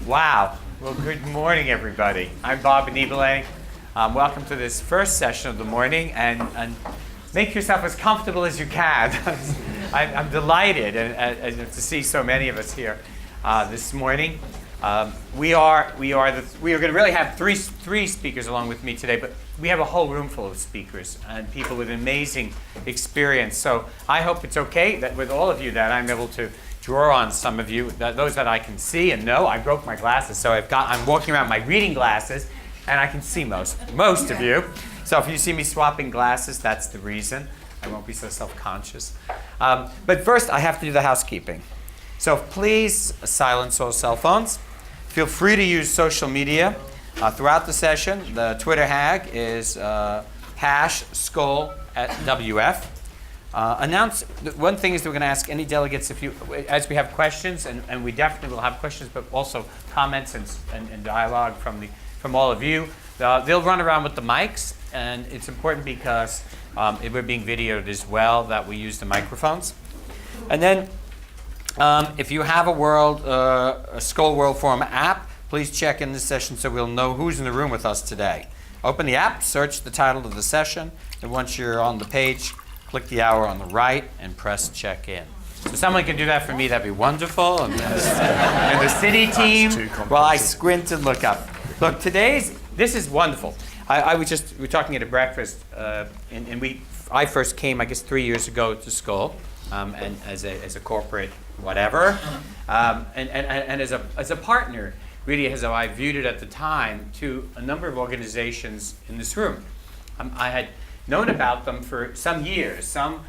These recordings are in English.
Wow. Well, good morning, everybody. I'm Bob ANNIBALE. Welcome to this first session of the morning, and make yourself as comfortable as you can. I'm delighted to see so many of us here this morning. We are going to really have three speakers along with me today, but we have a whole room full of speakers and people with amazing experience. So I hope it's okay that with all of you that I'm able to draw on some of you, those that I can see and know. I broke my glasses, so I'm walking around with my reading glasses, and I can see most of you. So if you see me swapping glasses, that's the reason. I won't be so self-conscious. But first, I have to do the housekeeping. So please silence all cell phones. Feel free to use social media throughout the session. The Twitter hag is #Skoll.org. One thing is that we're going to ask any delegates as we have questions, and we definitely will have questions, but also comments and dialogue from all of you. They'll run around with the mics, and it's important because we're being videoed as well that we use the microphones. And then if you have a Skoll World Forum app, please check in this session so we'll know who's in the room with us today. Open the app, search the title of the session, and once you're on the page, click the hour on the right and press check in. So someone can do that for me, that'd be wonderful. And the Citi team, while I squint and look up. Look, this is wonderful. We were talking at a breakfast, and I first came, I guess, 3 years ago to Skoll, and as a corporate whatever, and as a partner, really, as I viewed it at the time, to a number of organizations in this room. I had known about them for some years, some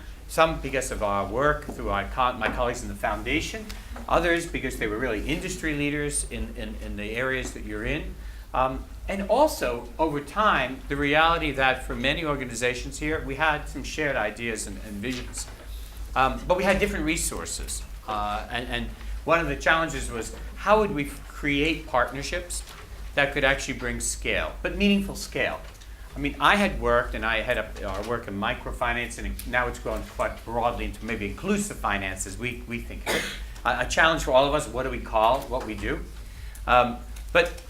because of our work through my colleagues in the foundation, others because they were really industry leaders in the areas that you're in. And also, over time, the reality that for many organizations here, we had some shared ideas and visions. But we had different resources. And one of the challenges was, how would we create partnerships that could actually bring scale, but meaningful scale? I mean, I had worked, and I had our work in microfinance, and now it's grown quite broadly into maybe inclusive finance, as we think of it. A challenge for all of us, what do we call what we do? But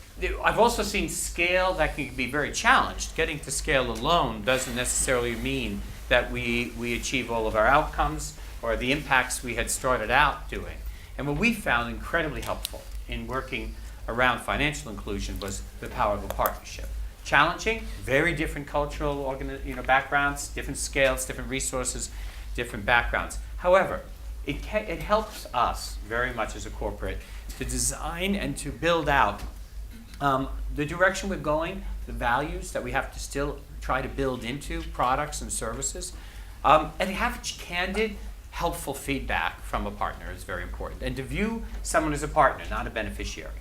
I've also seen scale that can be very challenged. Getting to scale alone doesn't necessarily mean that we achieve all of our outcomes or the impacts we had started out doing. And what we found incredibly helpful in working around financial inclusion was the power of a partnership. Challenging, very different cultural backgrounds, different scales, different resources, different backgrounds. However, it helps us very much as a corporate to design and to build out the direction we're going, the values that we have to still try to build into products and services, and have candid, helpful feedback from a partner is very important. And to view someone as a partner, not a beneficiary.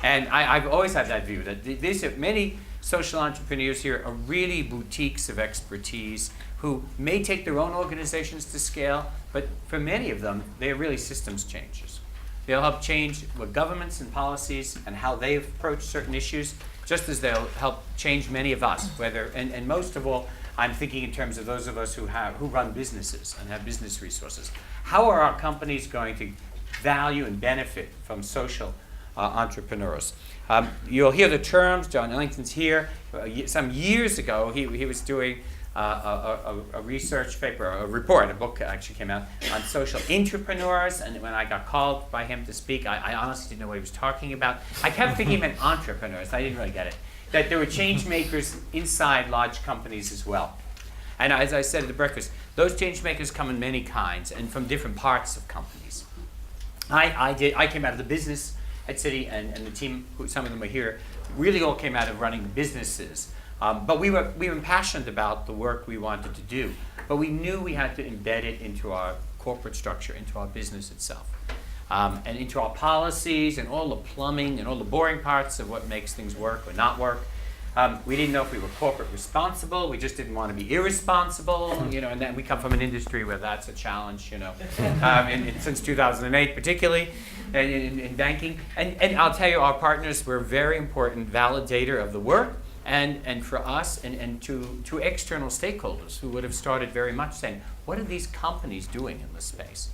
And I've always had that view that many social entrepreneurs here are really boutiques of expertise who may take their own organizations to scale, but for many of them, they are really systems changers. They'll help change what governments and policies and how they approach certain issues, just as they'll help change many of us. And most of all, I'm thinking in terms of those of us who run businesses and have business resources. How are our companies going to value and benefit from social entrepreneurs? You'll hear the terms. John Ellington's here. Some years ago, he was doing a research paper, a book actually came out on social entrepreneurs. And when I got called by him to speak, I honestly didn't know what he was talking about. I kept thinking he meant entrepreneurs. I didn't really get it. That there were change makers inside large companies as well. And as I said at the breakfast, those change makers come in many kinds and from different parts of companies. I came out of the business at Citi, and the team, some of them were here, really all came out of running businesses. But we were impassioned about the work we wanted to do. But we knew we had to embed it into our corporate structure, into our business itself, and into our policies and all the plumbing and all the boring parts of what makes things work or not work. We didn't know if we were corporate responsible. We just didn't want to be irresponsible, and then we come from an industry where that's a challenge, since 2008 particularly, in banking. And I'll tell you, our partners were a very important validator of the work and for us and to external stakeholders who would have started very much saying, what are these companies doing in this space?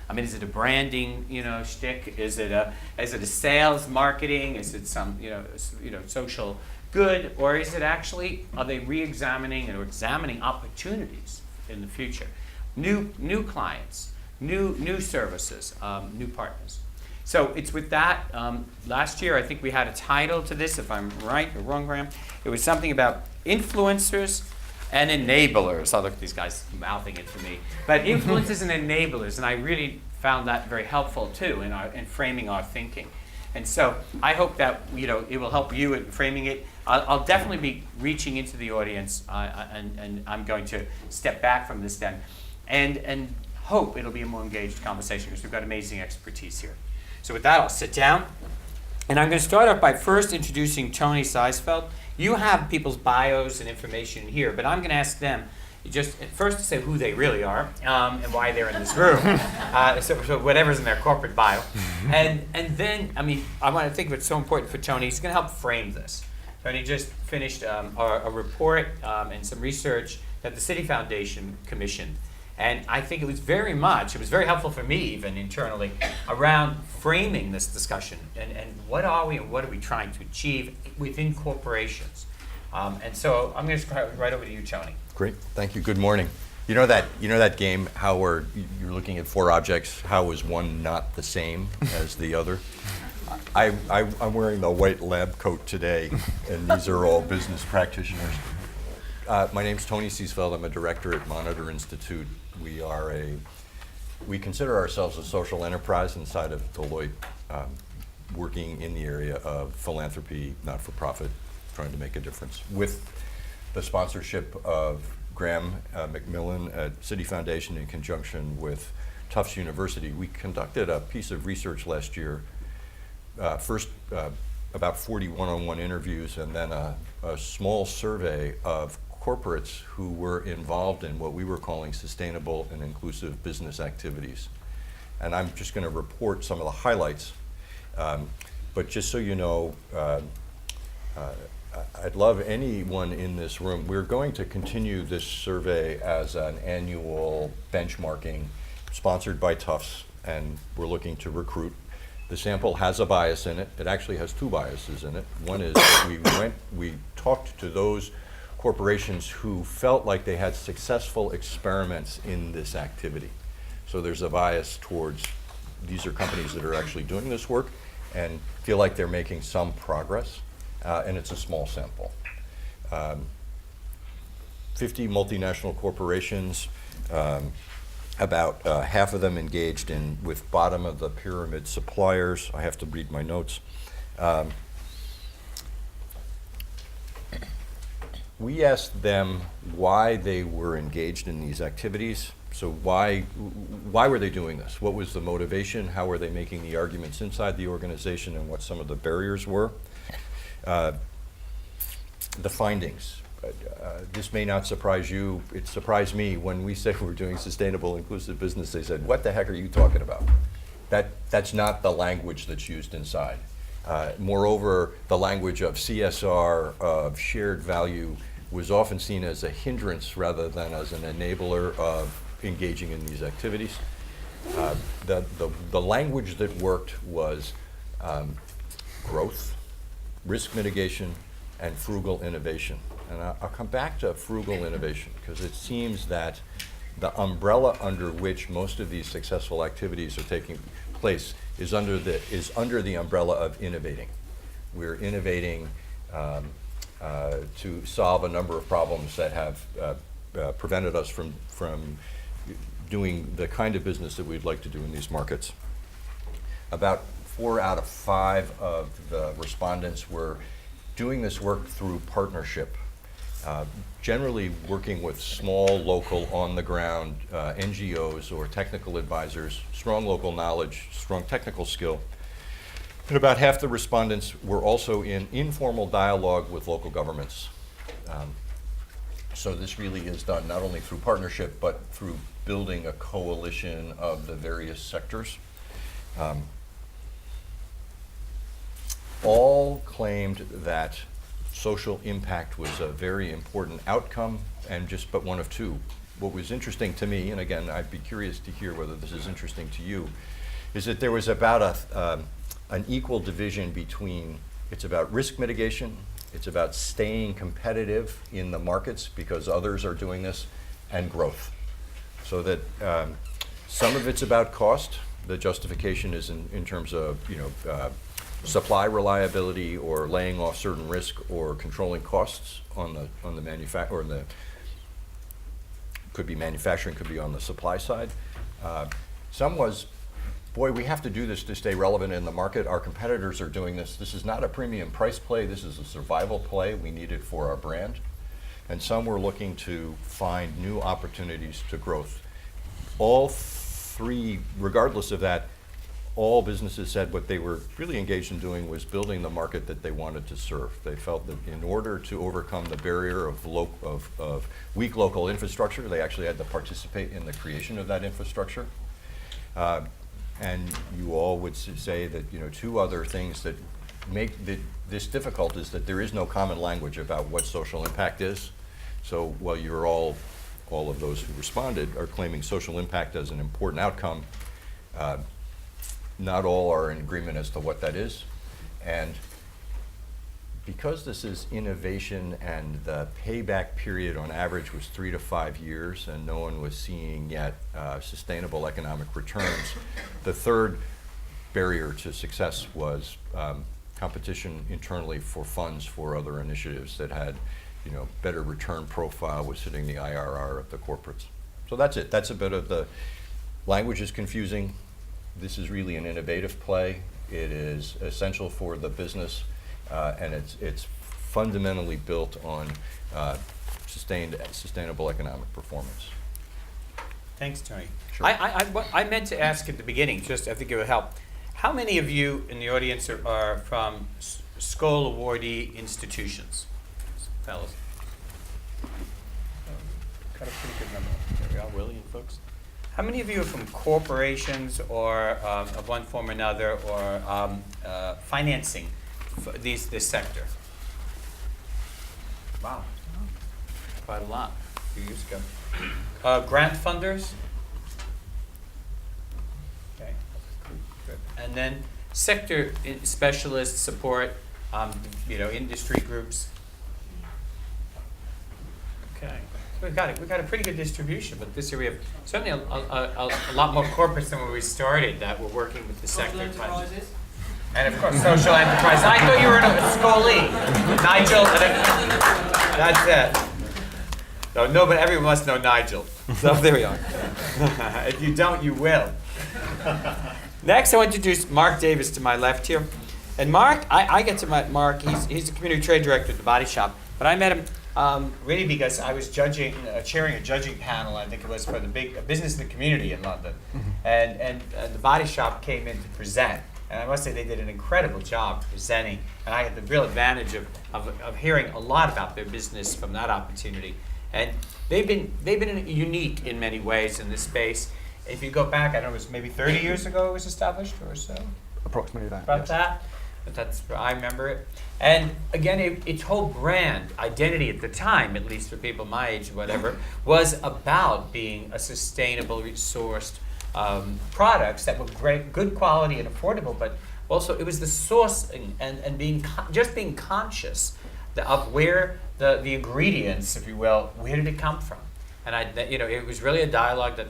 I mean, is it a branding, shtick? Is it a sales marketing? Is it some, social good? Or is it actually, are they re-examining or examining opportunities in the future? New clients, new services, new partners. So it's with that. Last year, I think we had a title to this, if I'm right or wrong, Graham. It was something about influencers and enablers. Oh, look at these guys mouthing it to me. But influencers and enablers, and I really found that very helpful too in framing our thinking. And so I hope that it will help you in framing it. I'll definitely be reaching into the audience, and I'm going to step back from this then, and hope it'll be a more engaged conversation because we've got amazing expertise here. So with that, I'll sit down, and I'm going to start off by first introducing Tony Seisfeld. You have people's bios and information here, but I'm going to ask them just first to say who they really are and why they're in this room, so whatever's in their corporate bio. And then, I want to think what's so important for Tony. He's going to help frame this. Tony just finished a report and some research that the Citi Foundation commissioned. And I think it was very helpful for me even internally around framing this discussion and what are we and what are we trying to achieve within corporations. And so I'm going to start right over to you, Tony. Great, thank you. Good morning. You know that game, how you're looking at four objects, how is one not the same as the other? I'm wearing the white lab coat today, and these are all business practitioners. My name's Tony Seisfeld. I'm a director at Monitor Institute. We consider ourselves a social enterprise inside of Deloitte, working in the area of philanthropy, not-for-profit, trying to make a difference. With the sponsorship of Graham McMillan at Citi Foundation in conjunction with Tufts University, we conducted a piece of research last year, first about 40 one-on-one interviews and then a small survey of corporates who were involved in what we were calling sustainable and inclusive business activities. And I'm just going to report some of the highlights, but just so you know, I'd love anyone in this room. We're going to continue this survey as an annual benchmarking sponsored by Tufts, and we're looking to recruit. The sample has a bias in it. It actually has two biases in it. One is that we talked to those corporations who felt like they had successful experiments in this activity. So there's a bias towards these are companies that are actually doing this work and feel like they're making some progress, and it's a small sample. 50 multinational corporations, about half of them engaged with bottom of the pyramid suppliers. I have to read my notes. We asked them why they were engaged in these activities. So why were they doing this? What was the motivation? How were they making the arguments inside the organization, and what some of the barriers were? The findings. This may not surprise you. It surprised me when we said we're doing sustainable, inclusive business. They said, "What the heck are you talking about?" That's not the language that's used inside. Moreover, the language of CSR, of shared value, was often seen as a hindrance rather than as an enabler of engaging in these activities. The language that worked was growth, risk mitigation, and frugal innovation. And I'll come back to frugal innovation because it seems that the umbrella under which most of these successful activities are taking place is under the umbrella of innovating. We're innovating to solve a number of problems that have prevented us from doing the kind of business that we'd like to do in these markets. About 4 out of 5 of the respondents were doing this work through partnership, generally working with small, local, on-the-ground NGOs or technical advisors, strong local knowledge, strong technical skill. And about half the respondents were also in informal dialogue with local governments. So this really is done not only through partnership, but through building a coalition of the various sectors. All claimed that social impact was a very important outcome, and but one of two. What was interesting to me, and again, I'd be curious to hear whether this is interesting to you, is that there was about an equal division between, it's about risk mitigation, it's about staying competitive in the markets because others are doing this, and growth. So that some of it's about cost. The justification is in terms of supply reliability or laying off certain risk or controlling costs on the manufacturer, or the could be manufacturing, could be on the supply side. Some was, boy, we have to do this to stay relevant in the market. Our competitors are doing this. This is not a premium price play. This is a survival play. We need it for our brand. And some were looking to find new opportunities to growth. All three, regardless of that, all businesses said what they were really engaged in doing was building the market that they wanted to serve. They felt that in order to overcome the barrier of weak local infrastructure, they actually had to participate in the creation of that infrastructure. And you all would say that two other things that make this difficult is that there is no common language about what social impact is. So while you're all of those who responded are claiming social impact as an important outcome, not all are in agreement as to what that is. And because this is innovation and the payback period on average was 3 to 5 years and no one was seeing yet sustainable economic returns, the third barrier to success was competition internally for funds for other initiatives that had better return profile, was hitting the IRR of the corporates. So that's it. That's a bit of the language is confusing. This is really an innovative play. It is essential for the business, and it's fundamentally built on sustainable economic performance. Thanks, Tony. Sure. What I meant to ask at the beginning, just I think it would help. How many of you in the audience are from Skoll awardee institutions? Fellas. Got a pretty good number. There we are, Willie and folks. How many of you are from corporations or of one form or another, or financing this sector? Wow, quite a lot a few years ago. Grant funders? Okay, good. And then sector specialists support, industry groups. Okay. We've got a pretty good distribution, but this year we have certainly a lot more corporates than when we started that were working with the sector. Social enterprises. And of course, social enterprise. I thought you were a Skoll. Nigel. That's it. No, but everyone must know Nigel. So there we are. If you don't, you will. Next, I want to introduce Mark Davis to my left here. And Mark, I get to meet Mark. He's the community trade director at the Body Shop, but I met him. Really because I was chairing a judging panel, I think it was for the big business in the community in London. And the Body Shop came in to present. And I must say they did an incredible job presenting. And I had the real advantage of hearing a lot about their business from that opportunity. And they've been unique in many ways in this space. If you go back, I don't know, it was maybe 30 years ago it was established or so? Approximately that, About yes. that? But that's, I remember it. And again, its whole brand identity at the time, at least for people my age or whatever, was about being a sustainable, sourced products that were great, good quality and affordable, but also it was the sourcing and being conscious of where the ingredients, if you will, where did it come from? And it was really a dialogue that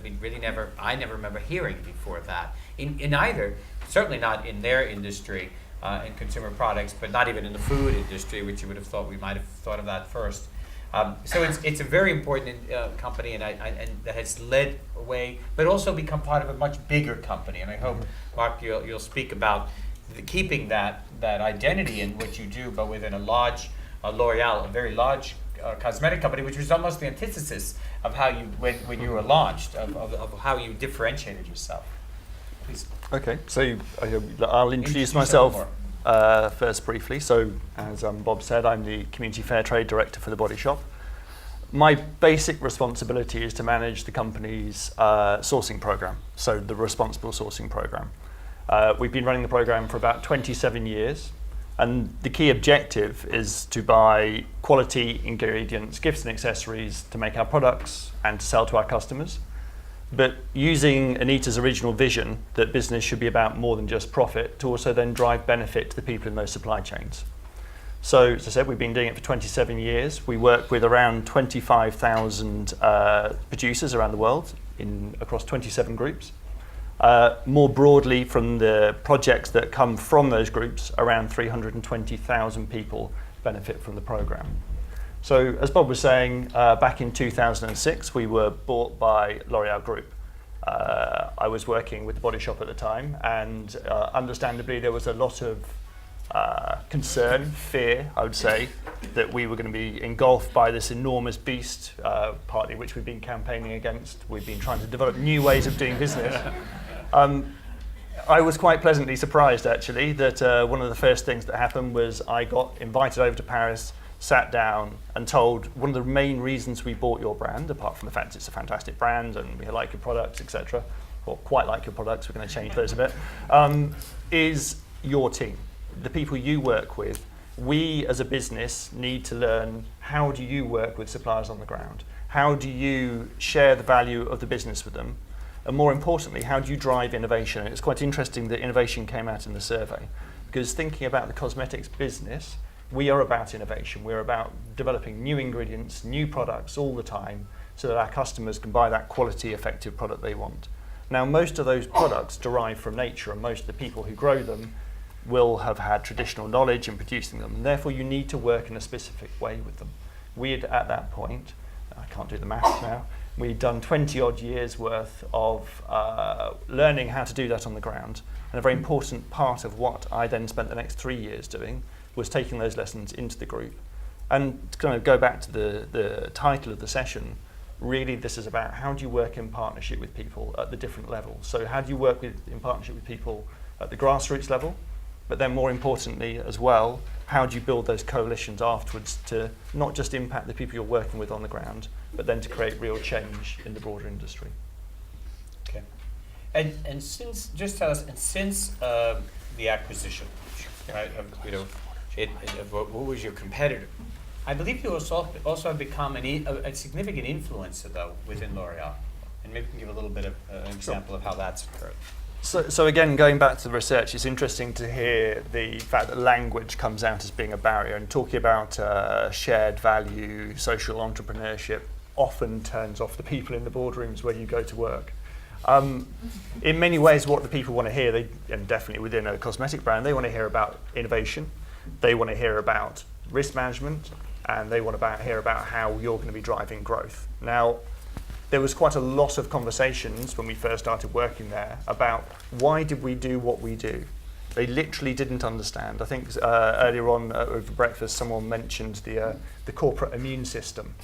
I never remember hearing before that in either, certainly not in their industry. In consumer products, but not even in the food industry, which you would have thought we might have thought of that first. So it's a very important company, and that has led a way, but also become part of a much bigger company. And I hope, Mark, you'll speak about keeping that identity in what you do, but within a large L'Oreal, a very large cosmetic company, which was almost the antithesis of how you when you were launched, of how you differentiated yourself. Please. Okay, so I'll introduce myself first briefly. So as Bob said, I'm the Community Fair Trade Director for the Body Shop. My basic responsibility is to manage the company's sourcing program, so the responsible sourcing program. We've been running the program for about 27 years. And the key objective is to buy quality ingredients, gifts and accessories to make our products and to sell to our customers. But using Anita's original vision that business should be about more than just profit to also then drive benefit to the people in those supply chains. So, as I said, we've been doing it for 27 years. We work with around 25,000 producers around the world across 27 groups. More broadly, from the projects that come from those groups, around 320,000 people benefit from the program. So, as Bob was saying, back in 2006, we were bought by L'Oréal Group. I was working with the Body Shop at the time, and understandably, there was a lot of concern, fear, I would say, that we were going to be engulfed by this enormous beast, partly which we've been campaigning against. We've been trying to develop new ways of doing business. I was quite pleasantly surprised, actually, that one of the first things that happened was I got invited over to Paris, sat down and told one of the main reasons we bought your brand, apart from the fact it's a fantastic brand and we like your products, etc., or quite like your products, we're going to change those a bit, is your team, the people you work with. We as a business need to learn, how do you work with suppliers on the ground? How do you share the value of the business with them? And more importantly, how do you drive innovation? And it's quite interesting that innovation came out in the survey, because thinking about the cosmetics business, we are about innovation. We're about developing new ingredients, new products all the time, so that our customers can buy that quality, effective product they want. Now, most of those products derive from nature, and most of the people who grow them will have had traditional knowledge in producing them, and therefore you need to work in a specific way with them. We had, at that point, I can't do the maths now, we'd done 20 odd years worth of learning how to do that on the ground, and a very important part of what I then spent the next 3 years doing was taking those lessons into the group. And to kind of go back to the title of the session, really this is about how do you work in partnership with people at the different levels. So how do you work in partnership with people at the grassroots level, but then more importantly as well, how do you build those coalitions afterwards to not just impact the people you're working with on the ground, but then to create real change in the broader industry. Okay. And since, just tell us, and since the acquisition, right, what was your competitor? I believe you also have become a significant influencer, though, within L'Oréal. And maybe you can give a little bit of an example of how that's occurred. So again, going back to the research, it's interesting to hear the fact that language comes out as being a barrier, and talking about shared value, social entrepreneurship often turns off the people in the boardrooms where you go to work. In many ways, what the people want to hear, and definitely within a cosmetic brand, they want to hear about innovation, they want to hear about risk management, and they want to hear about how you're going to be driving growth. Now, there was quite a lot of conversations when we first started working there about why did we do what we do. They literally didn't understand. I think earlier on over breakfast, someone mentioned the corporate immune system.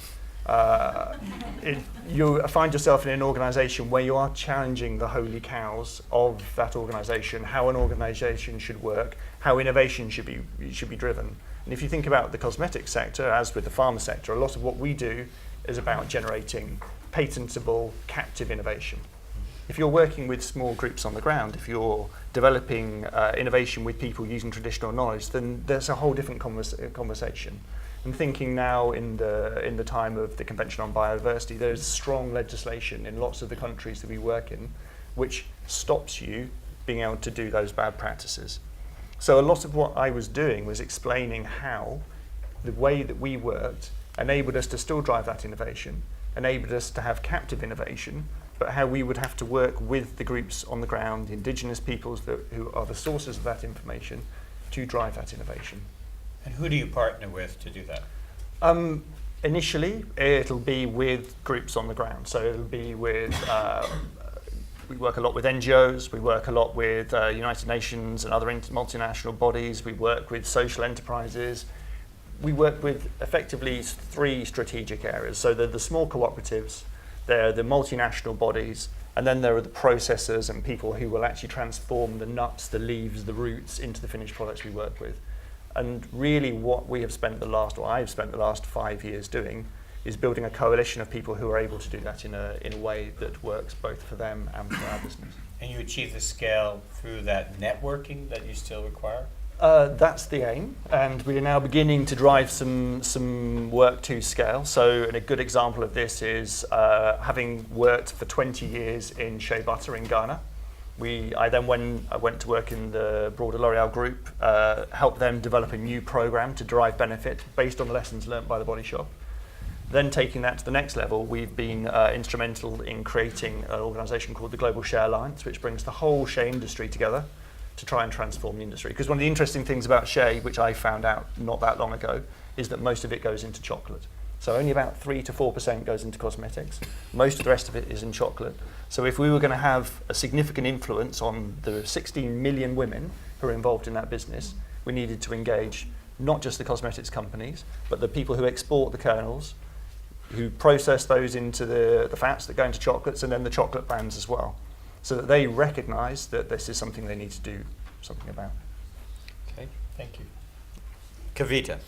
You find yourself in an organisation where you are challenging the holy cows of that organisation, how an organisation should work, how innovation should be driven. And if you think about the cosmetic sector, as with the pharma sector, a lot of what we do is about generating patentable, captive innovation. If you're working with small groups on the ground, if you're developing innovation with people using traditional knowledge, then there's a whole different conversation. And thinking now in the time of the Convention on Biodiversity, there's strong legislation in lots of the countries that we work in which stops you being able to do those bad practices. So a lot of what I was doing was explaining how the way that we worked enabled us to still drive that innovation, enabled us to have captive innovation, but how we would have to work with the groups on the ground, indigenous peoples who are the sources of that information, to drive that innovation. And who do you partner with to do that? Initially, it'll be with groups on the ground. So it'll be with, we work a lot with NGOs, we work a lot with United Nations and other multinational bodies, we work with social enterprises. We work with effectively 3 strategic areas. So they're the small cooperatives, they're the multinational bodies, and then there are the processors and people who will actually transform the nuts, the leaves, the roots into the finished products we work with. And really what we have spent I've spent the last 5 years doing is building a coalition of people who are able to do that in a way that works both for them and for our business. And you achieve the scale through that networking that you still require? That's the aim, and we are now beginning to drive some work to scale. So a good example of this is having worked for 20 years in shea butter in Ghana. I then went to work in the broader L'Oreal group, helped them develop a new program to drive benefit based on the lessons learned by the Body Shop. Then taking that to the next level, we've been instrumental in creating an organisation called the Global Shea Alliance, which brings the whole shea industry together to try and transform the industry. Because one of the interesting things about shea, which I found out not that long ago, is that most of it goes into chocolate. So only about 3 to 4% goes into cosmetics. Most of the rest of it is in chocolate. So if we were going to have a significant influence on the 16 million women who are involved in that business, we needed to engage not just the cosmetics companies, but the people who export the kernels, who process those into the fats that go into chocolates, and then the chocolate brands as well, so that they recognise that this is something they need to do something about. Okay, thank you. KAVITA.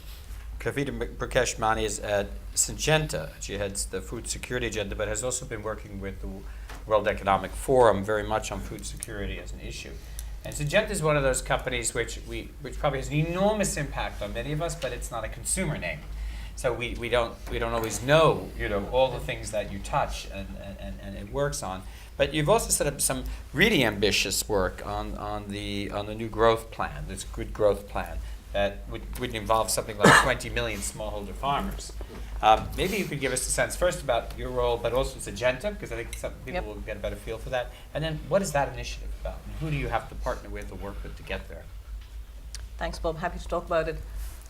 KAVITA PRAKASH-MANI is at Syngenta. She heads the food security agenda, but has also been working with the World Economic Forum very much on food security as an issue. And Syngenta is one of those companies which probably has an enormous impact on many of us, but it's not a consumer name. So we don't always know, all the things that you touch and it works on. But you've also set up some really ambitious work on the new growth plan, this good growth plan that would involve something like 20 million smallholder farmers. Maybe you could give us a sense first about your role, but also Syngenta, because I think some people will get a better feel for that. And then what is that initiative about? And who do you have to partner with or work with to get there? Thanks, Bob. Happy to talk about it.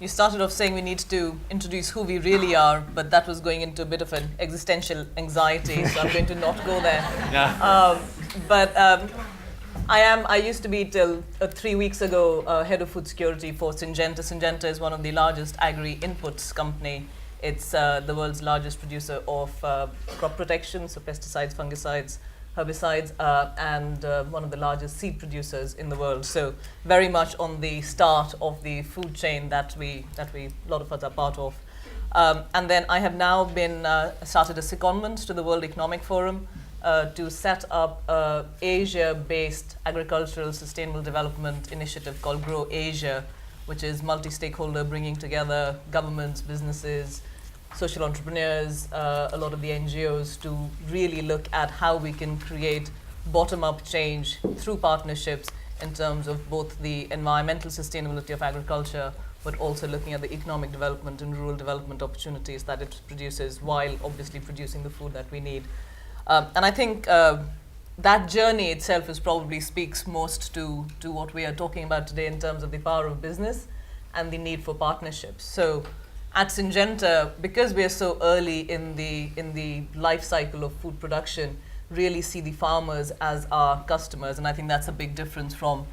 You started off saying we need to introduce who we really are, but that was going into a bit of an existential anxiety, so I'm going to not go there. Yeah. I used to be till 3 weeks ago head of food security for Syngenta. Syngenta is one of the largest agri-inputs company. It's the world's largest producer of crop protection, so pesticides, fungicides, herbicides, and one of the largest seed producers in the world. So very much on the start of the food chain that a lot of us are part of. And then I have now been started a secondment to the World Economic Forum to set up a Asia-based agricultural sustainable development initiative called Grow Asia, which is multi-stakeholder, bringing together governments, businesses, social entrepreneurs, a lot of the NGOs, to really look at how we can create bottom-up change through partnerships in terms of both the environmental sustainability of agriculture, but also looking at the economic development and rural development opportunities that it produces, while obviously producing the food that we need. And I think that journey itself probably speaks most to what we are talking about today in terms of the power of business and the need for partnerships. So at Syngenta, because we are so early in the life cycle of food production, really see the farmers as our customers, and I think that's a big difference from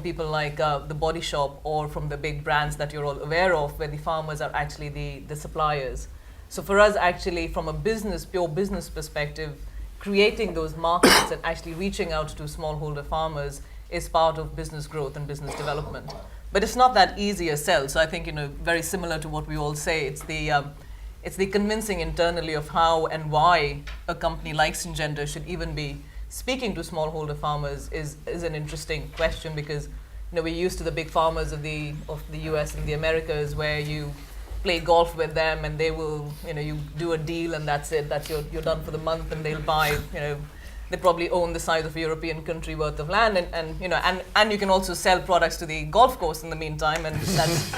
people like the Body Shop or from the big brands that you're all aware of, where the farmers are actually the suppliers. So for us, actually, from a pure business perspective, creating those markets and actually reaching out to smallholder farmers is part of business growth and business development. But it's not that easy a sell. So I think, very similar to what we all say, it's the convincing internally of how and why a company like Syngenta should even be speaking to smallholder farmers is an interesting question, because we're used to the big farmers of the US and the Americas, where you play golf with them and they will, you do a deal and that's it. That's you're done for the month, and they'll buy, they probably own the size of a European country worth of land, and you can also sell products to the golf course in the meantime, and that's,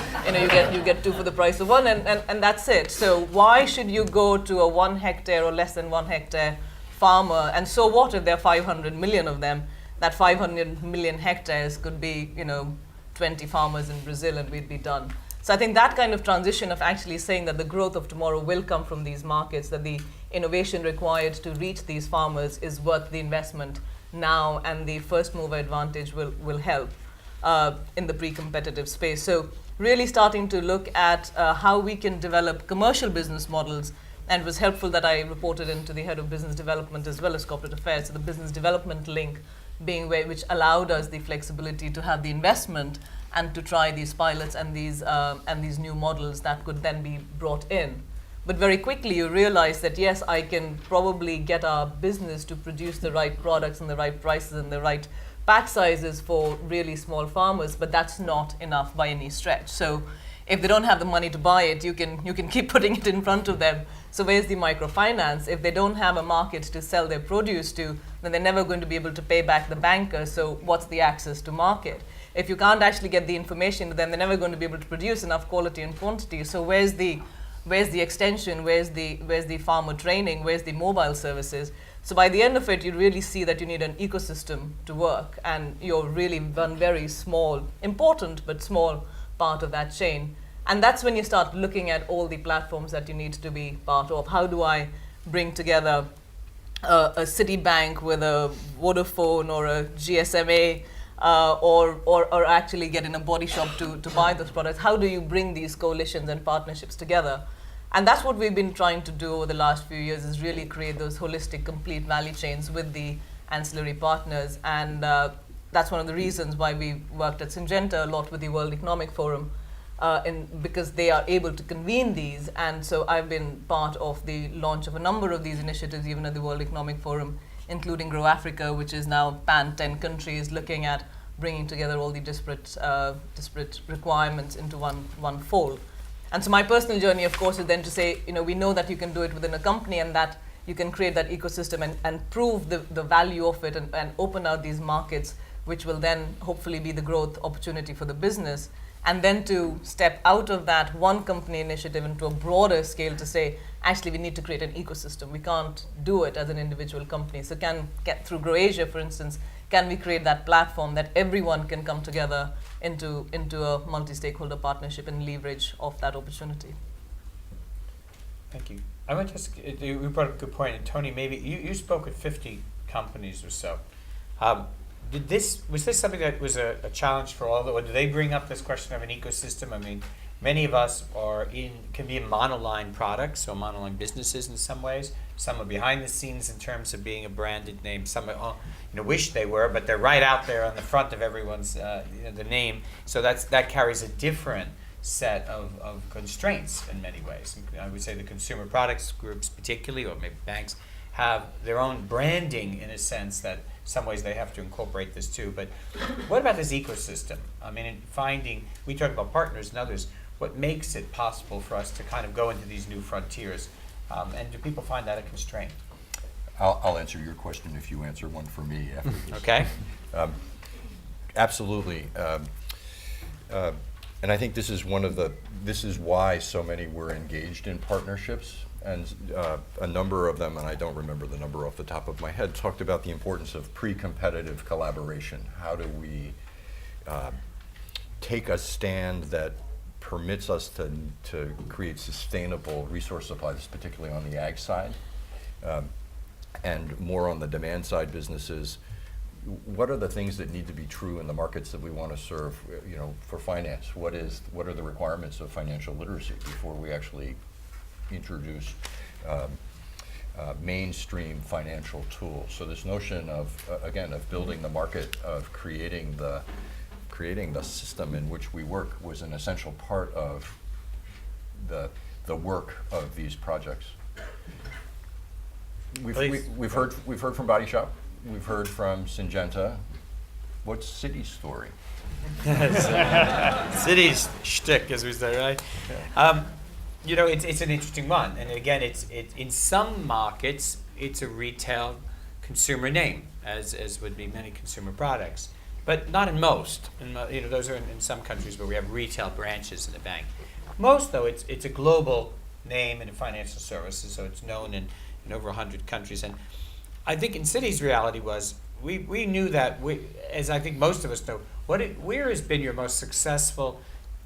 you get two for the price of one, and that's it. So why should you go to a 1 hectare or less than 1 hectare farmer? And so what if there are 500 million of them? That 500 million hectares could be, 20 farmers in Brazil, and we'd be done. So I think that kind of transition of actually saying that the growth of tomorrow will come from these markets, that the innovation required to reach these farmers is worth the investment now, and the first mover advantage will help in the pre-competitive space. So really starting to look at how we can develop commercial business models, and it was helpful that I reported into the head of business development as well as corporate affairs, so the business development link being which allowed us the flexibility to have the investment and to try these pilots and these new models that could then be brought in. But very quickly you realize that yes, I can probably get our business to produce the right products and the right prices and the right pack sizes for really small farmers, but that's not enough by any stretch. So if they don't have the money to buy it, you can keep putting it in front of them. So where's the microfinance? If they don't have a market to sell their produce to, then they're never going to be able to pay back the banker. So what's the access to market? If you can't actually get the information, then they're never going to be able to produce enough quality and quantity. So where's the extension? Where's the farmer training? Where's the mobile services? So by the end of it, you really see that you need an ecosystem to work, and you're really one very small, important but small part of that chain. And that's when you start looking at all the platforms that you need to be part of. How do I bring together a Citibank with a Vodafone or a GSMA, or actually get in a body shop to buy those products? How do you bring these coalitions and partnerships together? And that's what we've been trying to do over the last few years, is really create those holistic, complete value chains with the ancillary partners. And that's one of the reasons why we worked at Syngenta a lot with the World Economic Forum, because they are able to convene these. And so I've been part of the launch of a number of these initiatives, even at the World Economic Forum, including Grow Africa, which is now panned 10 countries, looking at bringing together all the disparate requirements into one fold. And so my personal journey, of course, is then to say, we know that you can do it within a company, and that you can create that ecosystem and prove the value of it, and open out these markets, which will then hopefully be the growth opportunity for the business. And then to step out of that one company initiative into a broader scale to say, actually, we need to create an ecosystem. We can't do it as an individual company. So through Grow Asia, for instance, can we create that platform that everyone can come together into a multi-stakeholder partnership and leverage of that opportunity? Thank you. I want to just, you brought up a good point, and Tony, maybe you spoke with 50 companies or so. Was this something that was a challenge for all of them, or do they bring up this question of an ecosystem? I mean, many of us can be in monoline products, so monoline businesses in some ways. Some are behind the scenes in terms of being a branded name. Some wish they were, but they're right out there on the front of everyone's the name. So that carries a different set of constraints in many ways. And I would say the consumer products groups particularly, or maybe banks, have their own branding in a sense that some ways they have to incorporate this too. But what about this ecosystem? I mean, we talk about partners and others, what makes it possible for us to kind of go into these new frontiers? And do people find that a constraint? I'll answer your question if you answer one for me after this. Okay. Absolutely. And I think this is why so many were engaged in partnerships. And a number of them, and I don't remember the number off the top of my head, talked about the importance of pre-competitive collaboration. How do we take a stand that permits us to create sustainable resource supplies, particularly on the ag side, and more on the demand side businesses? What are the things that need to be true in the markets that we want to serve? For finance, what are the requirements of financial literacy before we actually introduce mainstream financial tools? So this notion of building the market, of creating the system in which we work was an essential part of the work of these projects. We've heard from Body Shop. We've heard from Syngenta. What's Citi's story? Citi's shtick, as we say, right? Yeah. It's an interesting one, and again, it's in some markets it's a retail consumer name, as would be many consumer products, but not in most. And those are in some countries where we have retail branches in the bank. Most, though, it's a global name in financial services, so it's known in over 100 countries. And I think in Citi's reality was we knew that as I think most of us know, where has been your most successful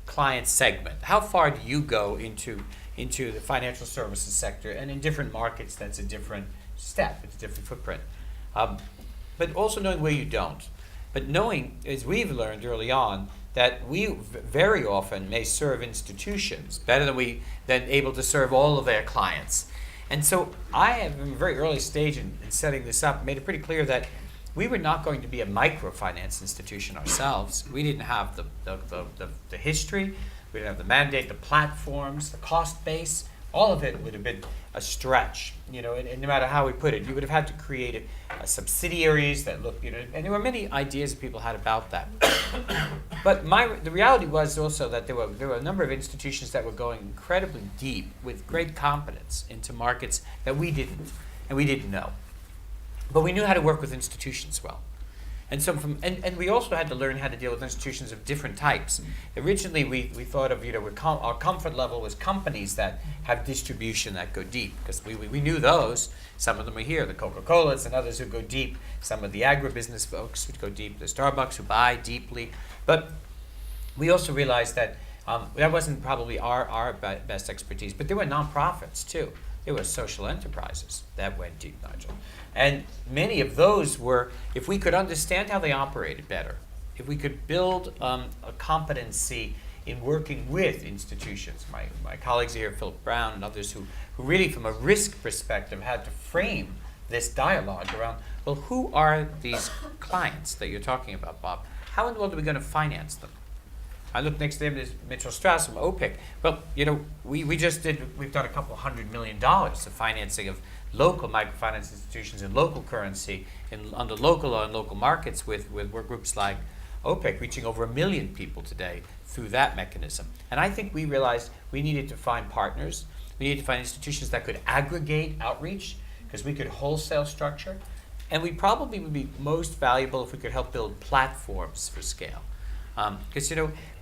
client segment? How far do you go into the financial services sector? And in different markets, that's a different step. It's a different footprint. But also knowing where you don't. But knowing, as we've learned early on, that we very often may serve institutions better than able to serve all of their clients. And so I have, in a very early stage in setting this up, made it pretty clear that we were not going to be a microfinance institution ourselves. We didn't have the history, we didn't have the mandate, the platforms, the cost base. all of it would have been a stretch, and no matter how we put it, you would have had to create subsidiaries that look, and there were many ideas that people had about that. But the reality was also that there were a number of institutions that were going incredibly deep with great competence into markets that we didn't know. But we knew how to work with institutions well. And so and we also had to learn how to deal with institutions of different types. Originally, we thought of, our comfort level was companies that have distribution that go deep, because we knew those. Some of them are here, the Coca-Colas and others who go deep. Some of the agribusiness folks would go deep, the Starbucks who buy deeply. But we also realized that that wasn't probably our best expertise, but there were nonprofits too. There were social enterprises that went deep, Nigel. And many of those were, if we could understand how they operated better, if we could build a competency in working with institutions, my colleagues here, Philip Brown and others who really from a risk perspective had to frame this dialogue around, well, who are these clients that you're talking about, Bob? How in the world are we going to finance them? I look next to him, there's Mitchell Strauss from OPIC. Well, we've done a couple $100 million of financing of local microfinance institutions in local currency, under local law and local markets with work groups like OPIC, reaching over 1 million people today through that mechanism. And I think we realized we needed to find partners. We needed to find institutions that could aggregate outreach, because we could wholesale structure. And we probably would be most valuable if we could help build platforms for scale. Because,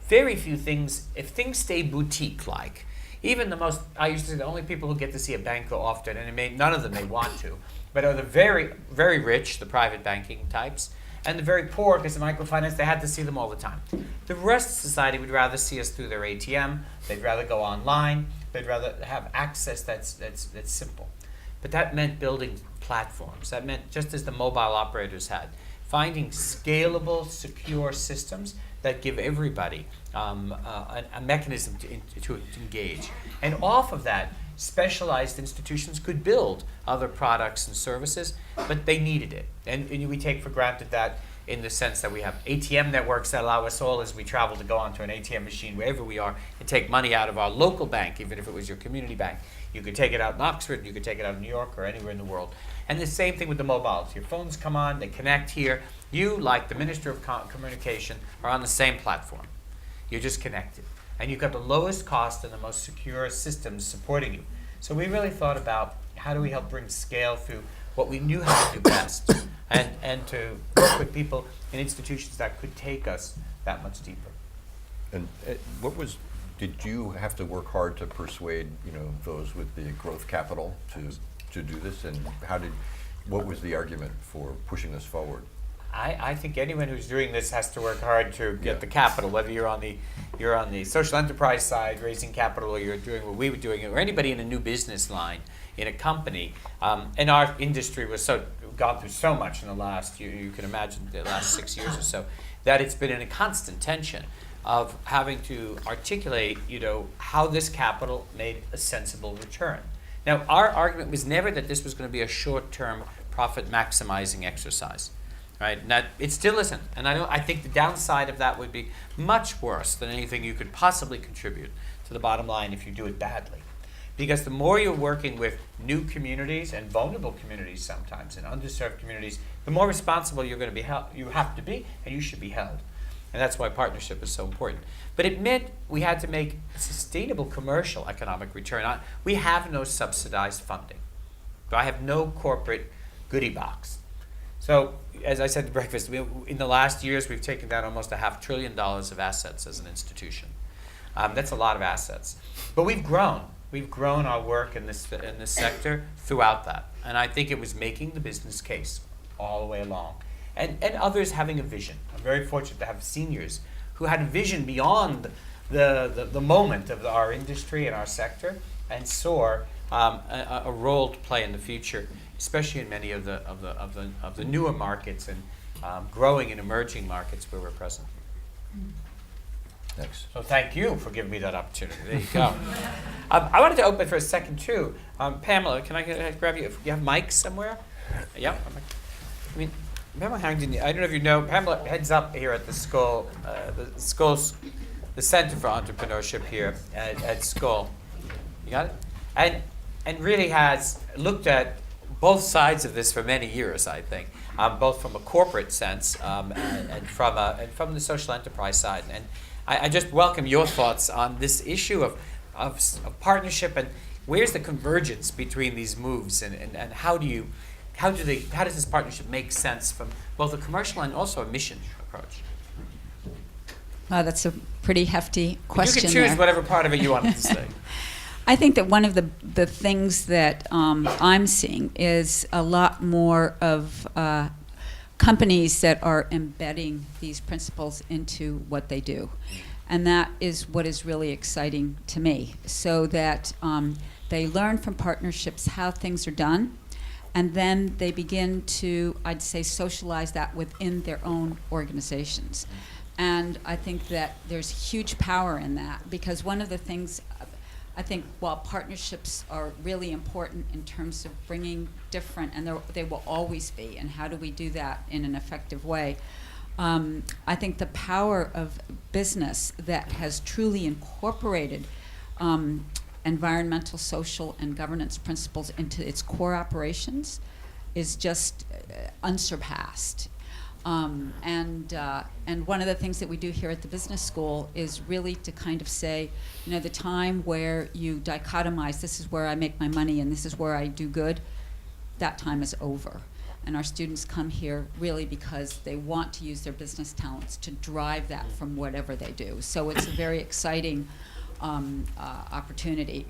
very few things, if things stay boutique-like, even I used to say the only people who get to see a bank go often, and none of them may want to, but are the very, very rich, the private banking types, and the very poor, because the microfinance, they had to see them all the time. The rest of society would rather see us through their ATM, they'd rather go online, they'd rather have access that's simple. But that meant building platforms. That meant, just as the mobile operators had, finding scalable, secure systems that give everybody a mechanism to engage. And off of that, specialized institutions could build other products and services, but they needed it. And we take for granted that in the sense that we have ATM networks that allow us all, as we travel, to go onto an ATM machine wherever we are and take money out of our local bank, even if it was your community bank. You could take it out in Oxford, you could take it out in New York, or anywhere in the world. And the same thing with the mobiles. Your phones come on, they connect here. You, like the Minister of Communication, are on the same platform. You're just connected. And you've got the lowest cost and the most secure systems supporting you. So we really thought about how do we help bring scale through what we knew how to do best, and to work with people in institutions that could take us that much deeper. And did you have to work hard to persuade, those with the growth capital to do this? And what was the argument for pushing this forward? I think anyone who's doing this has to work hard to get the capital, whether you're on the social enterprise side raising capital, or you're doing what we were doing, or anybody in a new business line in a company. And our industry was gone through so much in the last, you can imagine, the last 6 years or so, that it's been in a constant tension of having to articulate, how this capital made a sensible return. Now, our argument was never that this was going to be a short-term profit maximizing exercise. Right, and that it still isn't, and I think the downside of that would be much worse than anything you could possibly contribute to the bottom line if you do it badly, because the more you're working with new communities and vulnerable communities sometimes, and underserved communities, the more responsible you're going to be held. You have to be, and you should be held, and that's why partnership is so important. But it meant we had to make a sustainable commercial economic return. We have no subsidized funding. I have no corporate goodie box. So, as I said at breakfast, in the last years, we've taken down almost $500 billion of assets as an institution. That's a lot of assets. But we've grown. We've grown our work in this sector throughout that. And I think it was making the business case all the way along. And others having a vision. I'm very fortunate to have seniors who had a vision beyond the moment of our industry and our sector, and saw a role to play in the future, especially in many of the newer markets and growing and emerging markets where we're present. Thanks. So thank you for giving me that opportunity. There you go. I wanted to open for a second too. Pamela, can I grab you? You have mics somewhere? Yeah. Pamela Harrington, I don't know if you know, Pamela heads up here at the Skoll, the Center for Entrepreneurship here at Skoll. You got it? and really has looked at both sides of this for many years, I think, both from a corporate sense and from the social enterprise side. And I just welcome your thoughts on this issue of partnership, and where's the convergence between these moves, and how does this partnership make sense from both a commercial and also a mission approach? That's a pretty hefty question. You can choose there. whatever part of it you want to say. I think that one of the things that I'm seeing is a lot more of companies that are embedding these principles into what they do. And that is what is really exciting to me, so that they learn from partnerships how things are done, and then they begin to, I'd say, socialize that within their own organizations. And I think that there's huge power in that, because one of the things, I think, while partnerships are really important in terms of bringing different, and they will always be, and how do we do that in an effective way, I think the power of business that has truly incorporated environmental, social, and governance principles into its core operations is just unsurpassed. And one of the things that we do here at the business school is really to kind of say, you know, the time where you dichotomize, this is where I make my money and this is where I do good, that time is over. And our students come here really because they want to use their business talents to drive that from whatever they do. So it's a very exciting opportunity,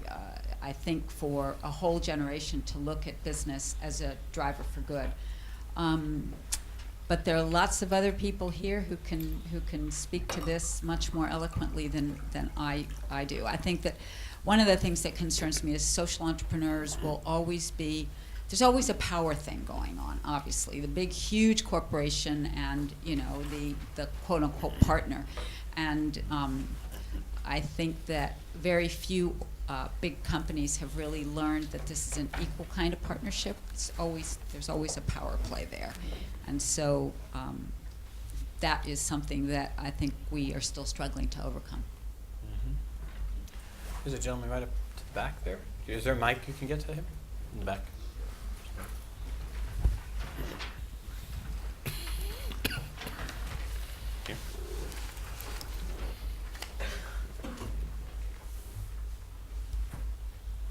I think, for a whole generation to look at business as a driver for good. But there are lots of other people here who can speak to this much more eloquently than I do. I think that one of the things that concerns me is social entrepreneurs will always be, there's always a power thing going on, obviously. The big, huge corporation and, you know, the quote-unquote partner. And I think that very few big companies have really learned that this is an equal kind of partnership. There's always a power play there. And so that is something that I think we are still struggling to overcome. Mm-hmm. There's a gentleman right up to the back there. Is there a mic you can get to him? In the back. Here.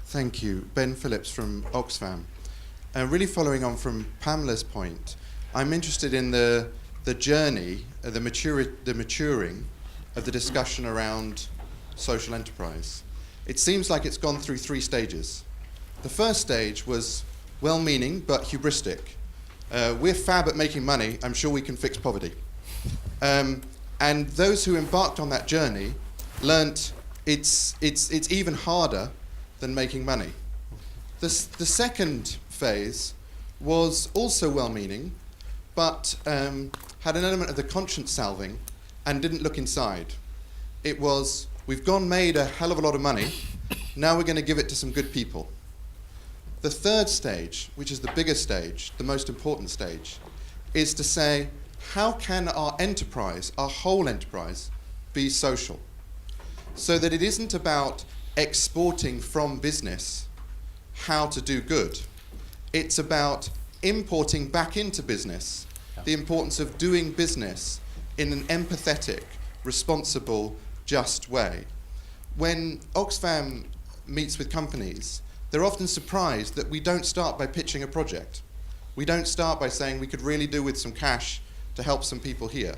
Thank you. Ben Phillips from Oxfam. Really following on from Pamela's point, I'm interested in the journey, the maturing of the discussion around social enterprise. It seems like it's gone through 3 stages. The first stage was well-meaning but hubristic. We're fab at making money, I'm sure we can fix poverty. And those who embarked on that journey learnt it's even harder than making money. The second phase was also well-meaning, but had an element of the conscience salving and didn't look inside. It was, we've made a hell of a lot of money, now we're going to give it to some good people. The third stage, which is the biggest stage, the most important stage, is to say, how can our enterprise, our whole enterprise, be social? So that it isn't about exporting from business how to do good. It's about importing back into business the importance of doing business in an empathetic, responsible, just way. When Oxfam meets with companies, they're often surprised that we don't start by pitching a project. We don't start by saying we could really do with some cash to help some people here.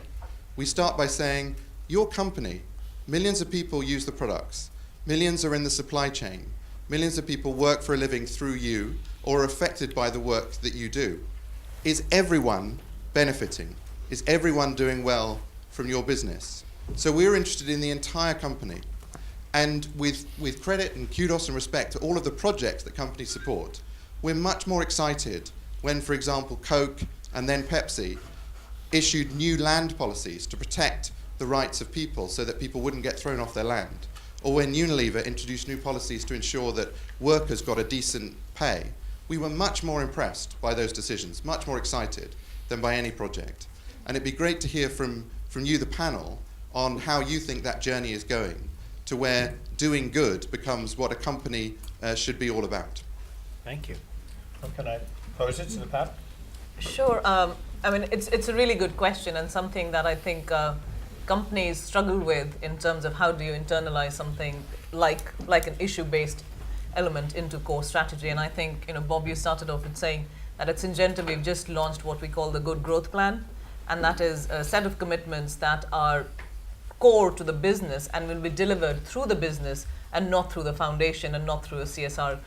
We start by saying, your company, millions of people use the products, millions are in the supply chain, millions of people work for a living through you or are affected by the work that you do. Is everyone benefiting? Is everyone doing well from your business? So we're interested in the entire company. And with credit and kudos and respect to all of the projects that companies support, we're much more excited when, for example, Coke and then Pepsi issued new land policies to protect the rights of people so that people wouldn't get thrown off their land. Or when Unilever introduced new policies to ensure that workers got a decent pay. We were much more impressed by those decisions, much more excited than by any project. And it'd be great to hear from you, the panel, on how you think that journey is going to where doing good becomes what a company should be all about. Thank you. How can I pose it to the panel? Sure. I mean, it's a really good question, and something that I think companies struggle with in terms of how do you internalize something like an issue-based element into core strategy. And I think, Bob, you started off with saying that at Syngenta we've just launched what we call the Good Growth Plan, and that is a set of commitments that are core to the business and will be delivered through the business and not through the foundation and not through a CSR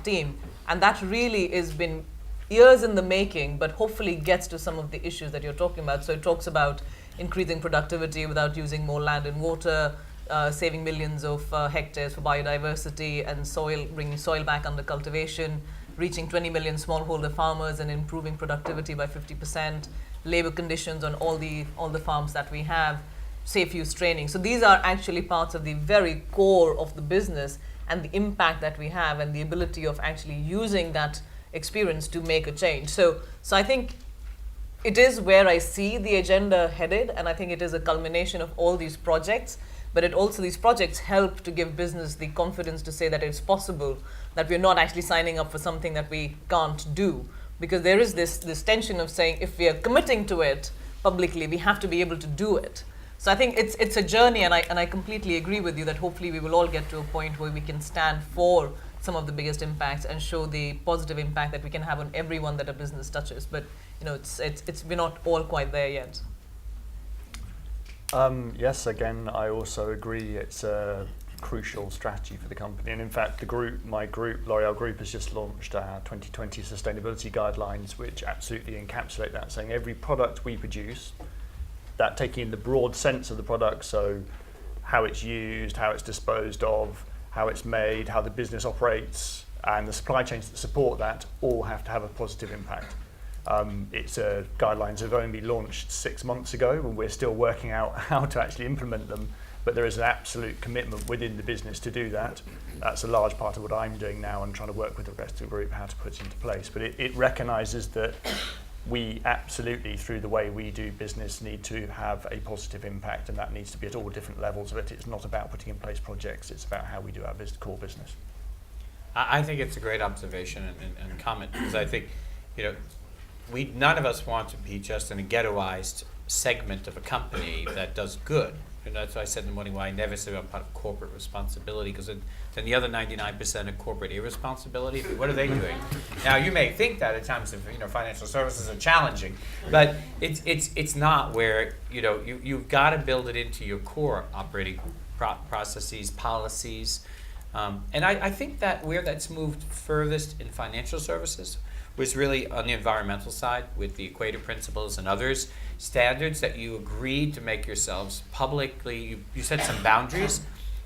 team. And that really has been years in the making, but hopefully gets to some of the issues that you're talking about. So it talks about increasing productivity without using more land and water, saving millions of hectares for biodiversity and soil, bringing soil back under cultivation, reaching 20 million smallholder farmers and improving productivity by 50%, labor conditions on all the farms that we have, safe use training. So these are actually parts of the very core of the business and the impact that we have and the ability of actually using that experience to make a change. So I think it is where I see the agenda headed, and I think it is a culmination of all these projects, but these projects help to give business the confidence to say that it's possible, that we're not actually signing up for something that we can't do. Because there is this tension of saying if we are committing to it publicly, we have to be able to do it. So I think it's a journey, and I completely agree with you that hopefully we will all get to a point where we can stand for some of the biggest impacts and show the positive impact that we can have on everyone that a business touches. But we're not all quite there yet. Yes, again, I also agree it's a crucial strategy for the company. And in fact, my group, L'Oréal Group, has just launched our 2020 sustainability guidelines, which absolutely encapsulate that, saying every product we produce, that taking in the broad sense of the product, so how it's used, how it's disposed of, how it's made, how the business operates, and the supply chains that support that all have to have a positive impact. Guidelines have only launched 6 months ago, and we're still working out how to actually implement them, but there is an absolute commitment within the business to do that. That's a large part of what I'm doing now and trying to work with the rest of the group how to put it into place. But it recognises that we absolutely, through the way we do business, need to have a positive impact, and that needs to be at all different levels of it. It's not about putting in place projects, it's about how we do our core business. I think it's a great observation and comment, because I think, none of us want to be just in a ghettoized segment of a company that does good. And that's why I said in the morning why I never say I'm part of corporate responsibility, because then the other 99% of corporate irresponsibility, what are they doing? Now you may think that at times if financial services are challenging, but it's not where you've got to build it into your core operating processes, policies, and I think that where that's moved furthest in financial services was really on the environmental side with the Equator Principles and others, standards that you agreed to make yourselves publicly. You set some boundaries.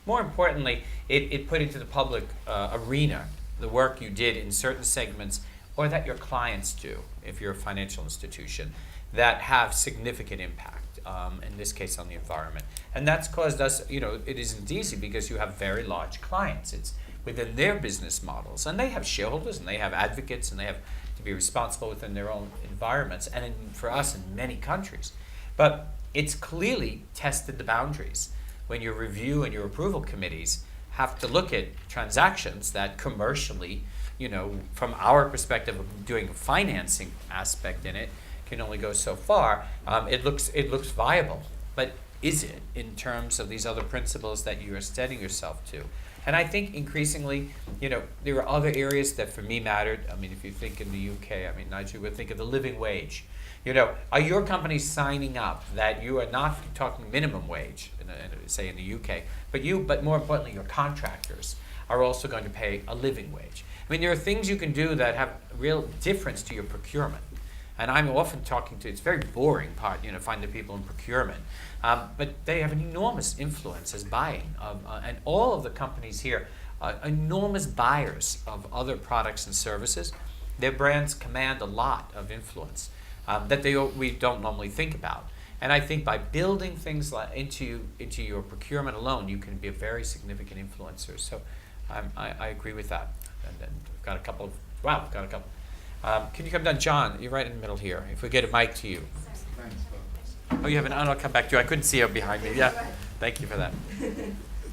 More importantly, it put into the public arena the work you did in certain segments, or that your clients do, if you're a financial institution, that have significant impact, in this case on the environment. And that's caused us, it isn't easy because you have very large clients. It's within their business models, and they have shareholders and they have advocates and they have to be responsible within their own environments, and for us in many countries. But it's clearly tested the boundaries when your review and your approval committees have to look at transactions that commercially, from our perspective of doing a financing aspect in it, can only go so far. It looks viable, but is it in terms of these other principles that you are setting yourself to? And I think increasingly, there are other areas that for me mattered. I mean, if you think in the UK, Nigel would think of the living wage. Are your companies signing up that you are not talking minimum wage, say in the UK, but more importantly, your contractors are also going to pay a living wage? There are things you can do that have real difference to your procurement. And I'm often it's very boring part, find the people in procurement. But they have an enormous influence as buying. And all of the companies here are enormous buyers of other products and services. Their brands command a lot of influence that we don't normally think about. And I think by building things into your procurement alone, you can be a very significant influencer. So I agree with that. And we've got a couple. Can you come down, John? You're right in the middle here. If we get a mic to you. Thanks, Bob. Oh, you have an. I'll come back to you. I couldn't see you behind me. Yeah. Thank you for that.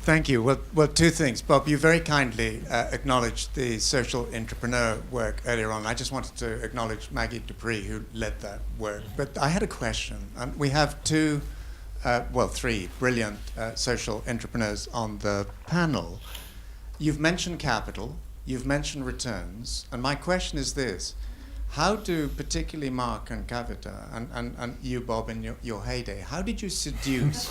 Thank you. Well, two things. Bob, you very kindly acknowledged the social entrepreneur work earlier on. I just wanted to acknowledge Maggie Dupree, who led that work. But I had a question. We have three brilliant social entrepreneurs on the panel. You've mentioned capital, you've mentioned returns, and my question is this. How do, particularly Mark and KAVITA, and you, Bob, in your heyday, how did you seduce?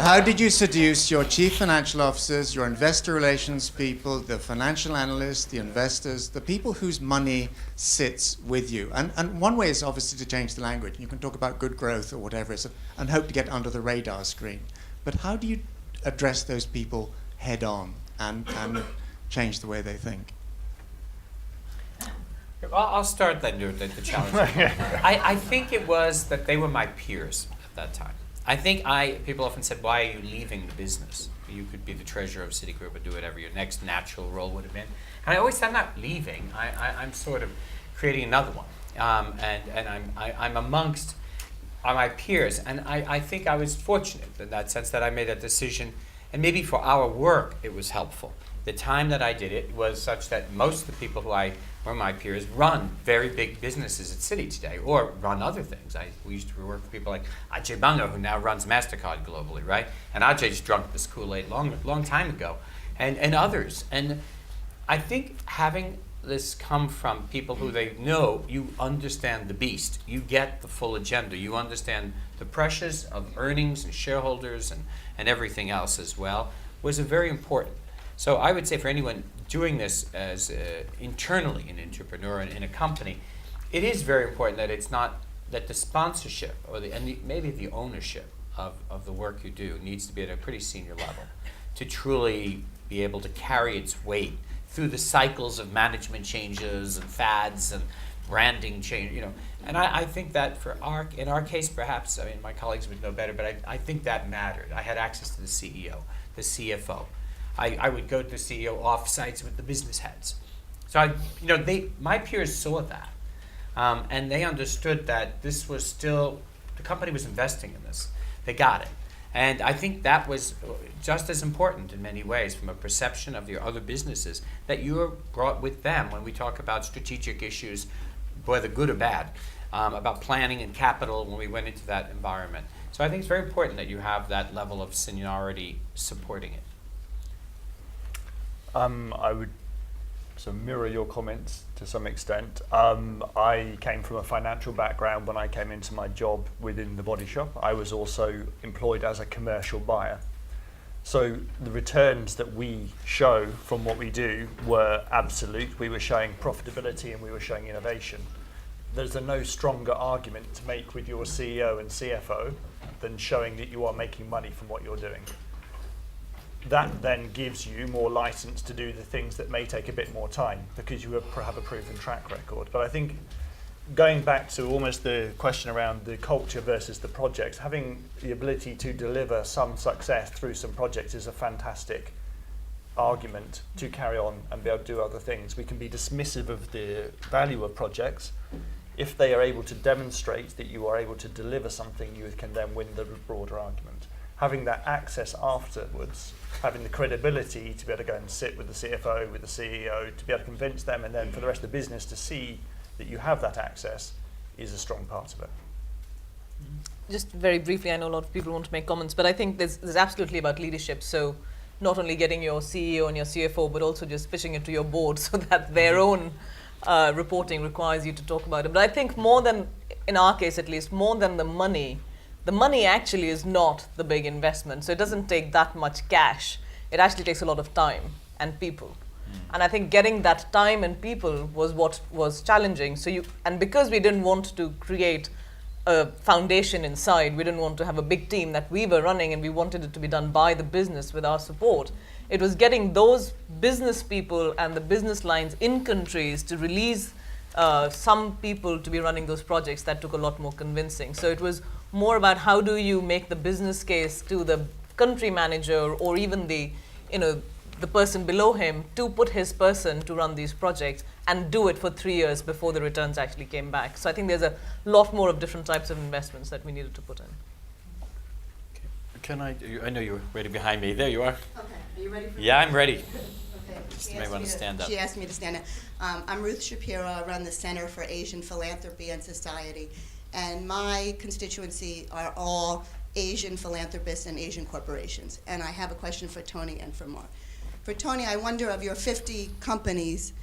how did you seduce your chief financial officers, your investor relations people, the financial analysts, the investors, the people whose money sits with you? And one way is obviously to change the language. You can talk about good growth or whatever it is, and hope to get under the radar screen. But how do you address those people head on and change the way they think? I'll start then the challenge. I think it was that they were my peers at that time. I think people often said, why are you leaving the business? You could be the treasurer of Citigroup or do whatever your next natural role would have been. And I always said, I'm not leaving. I'm sort of creating another one. And I'm amongst my peers. And I think I was fortunate in that sense that I made that decision. And maybe for our work, it was helpful. The time that I did it was such that most of the people who were my peers run very big businesses at Citi today, or run other things. We used to work with people like Ajay Banga, who now runs MasterCard globally, right? And Ajay just drunk this Kool-Aid long time ago, and others. And I think having this come from people who they know, you understand the beast, you get the full agenda, you understand the pressures of earnings and shareholders and everything else as well, was very important. So I would say for anyone doing this as internally an entrepreneur in a company, it is very important that it's not that the sponsorship or maybe the ownership of the work you do needs to be at a pretty senior level to truly be able to carry its weight through the cycles of management changes and fads and branding change. And I think that in our case, perhaps, I mean, my colleagues would know better, but I think that mattered. I had access to the CEO, the CFO. I would go to the CEO offsites with the business heads. So my peers saw that, and they understood that this was still, the company was investing in this. They got it. And I think that was just as important in many ways from a perception of your other businesses that you were brought with them when we talk about strategic issues, whether good or bad, about planning and capital when we went into that environment. So I think it's very important that you have that level of seniority supporting it. I would mirror your comments to some extent. I came from a financial background when I came into my job within the Body Shop. I was also employed as a commercial buyer. So the returns that we show from what we do were absolute. We were showing profitability and we were showing innovation. There's no stronger argument to make with your CEO and CFO than showing that you are making money from what you're doing. That then gives you more license to do the things that may take a bit more time because you have a proven track record. But I think going back to almost the question around the culture versus the projects, having the ability to deliver some success through some projects is a fantastic argument to carry on and be able to do other things. We can be dismissive of the value of projects. If they are able to demonstrate that you are able to deliver something, you can then win the broader argument. Having that access afterwards, having the credibility to be able to go and sit with the CFO, with the CEO, to be able to convince them, and then for the rest of the business to see that you have that access is a strong part of it. Just very briefly, I know a lot of people want to make comments, but I think there's absolutely about leadership. So not only getting your CEO and your CFO, but also just pitching it to your board so that their own reporting requires you to talk about it. But I think more than, in our case at least, more than the money actually is not the big investment. So it doesn't take that much cash. It actually takes a lot of time and people. And I think getting that time and people was what was challenging. And because we didn't want to create a foundation inside, we didn't want to have a big team that we were running, and we wanted it to be done by the business with our support. It was getting those business people and the business lines in countries to release some people to be running those projects that took a lot more convincing. So it was more about how do you make the business case to the country manager or even the person below him to put his person to run these projects and do it for 3 years before the returns actually came back. So I think there's a lot more of different types of investments that we needed to put in. Can I know you're ready behind me. There you are. Okay, are you ready for Yeah, I'm ready. Okay. You may want to stand up. She asked me to stand up. I'm Ruth Shapiro. I run the Center for Asian Philanthropy and Society. And my constituency are all Asian philanthropists and Asian corporations. And I have a question for Tony and for Mark. For Tony, I wonder, of your 50 companies,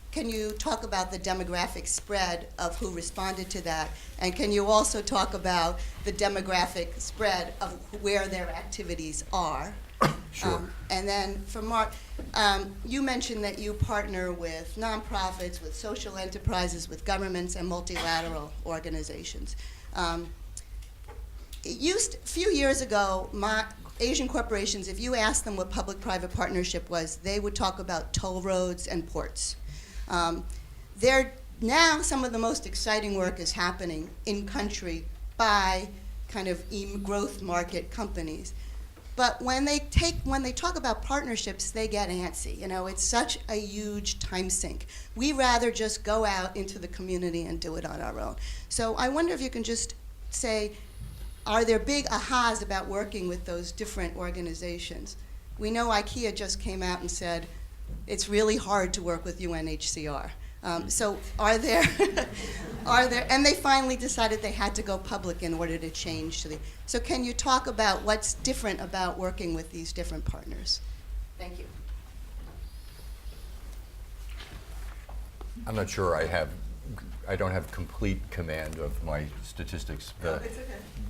can you talk about the demographic spread of who responded to that? And can you also talk about the demographic spread of where their activities are? Sure. And then for Mark, you mentioned that you partner with nonprofits, with social enterprises, with governments, and multilateral organizations. A few years ago, Asian corporations, if you asked them what public-private partnership was, they would talk about toll roads and ports. Now some of the most exciting work is happening in country by kind of growth market companies. But when they talk about partnerships, they get antsy. You know, it's such a huge time sink. We rather just go out into the community and do it on our own. So I wonder if you can just say, are there big ahas about working with those different organizations? We know IKEA just came out and said, it's really hard to work with UNHCR. So are there, and they finally decided they had to go public in order to change to the, so can you talk about what's different about working with these different partners? Thank you. I'm not sure I don't have complete command of my statistics. It's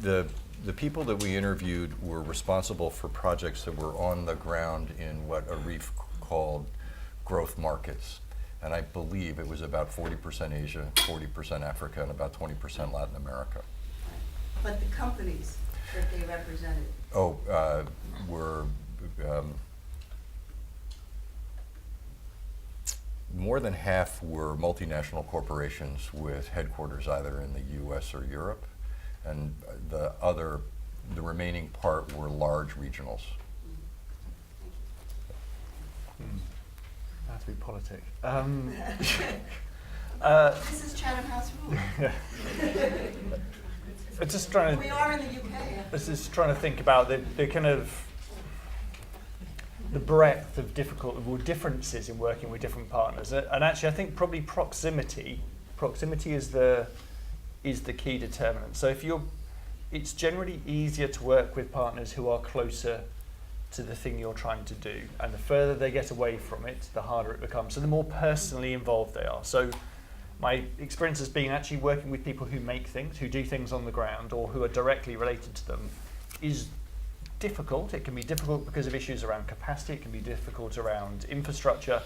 okay. The people that we interviewed were responsible for projects that were on the ground in what Arif called growth markets. And I believe it was about 40% Asia, 40% Africa, and about 20% Latin America. But the companies that they represented? Were more than half were multinational corporations with headquarters either in the US or Europe, and the remaining part were large regionals. Have to be politic. This is Chatham House rule. It's just trying We to. are in the UK. It's just trying to think about the kind of the breadth of differences in working with different partners, and actually I think probably proximity is the key determinant. So it's generally easier to work with partners who are closer to the thing you're trying to do, and the further they get away from it, the harder it becomes. So the more personally involved they are. So my experience has been actually working with people who make things, who do things on the ground, or who are directly related to them, is difficult. It can be difficult because of issues around capacity, it can be difficult around infrastructure,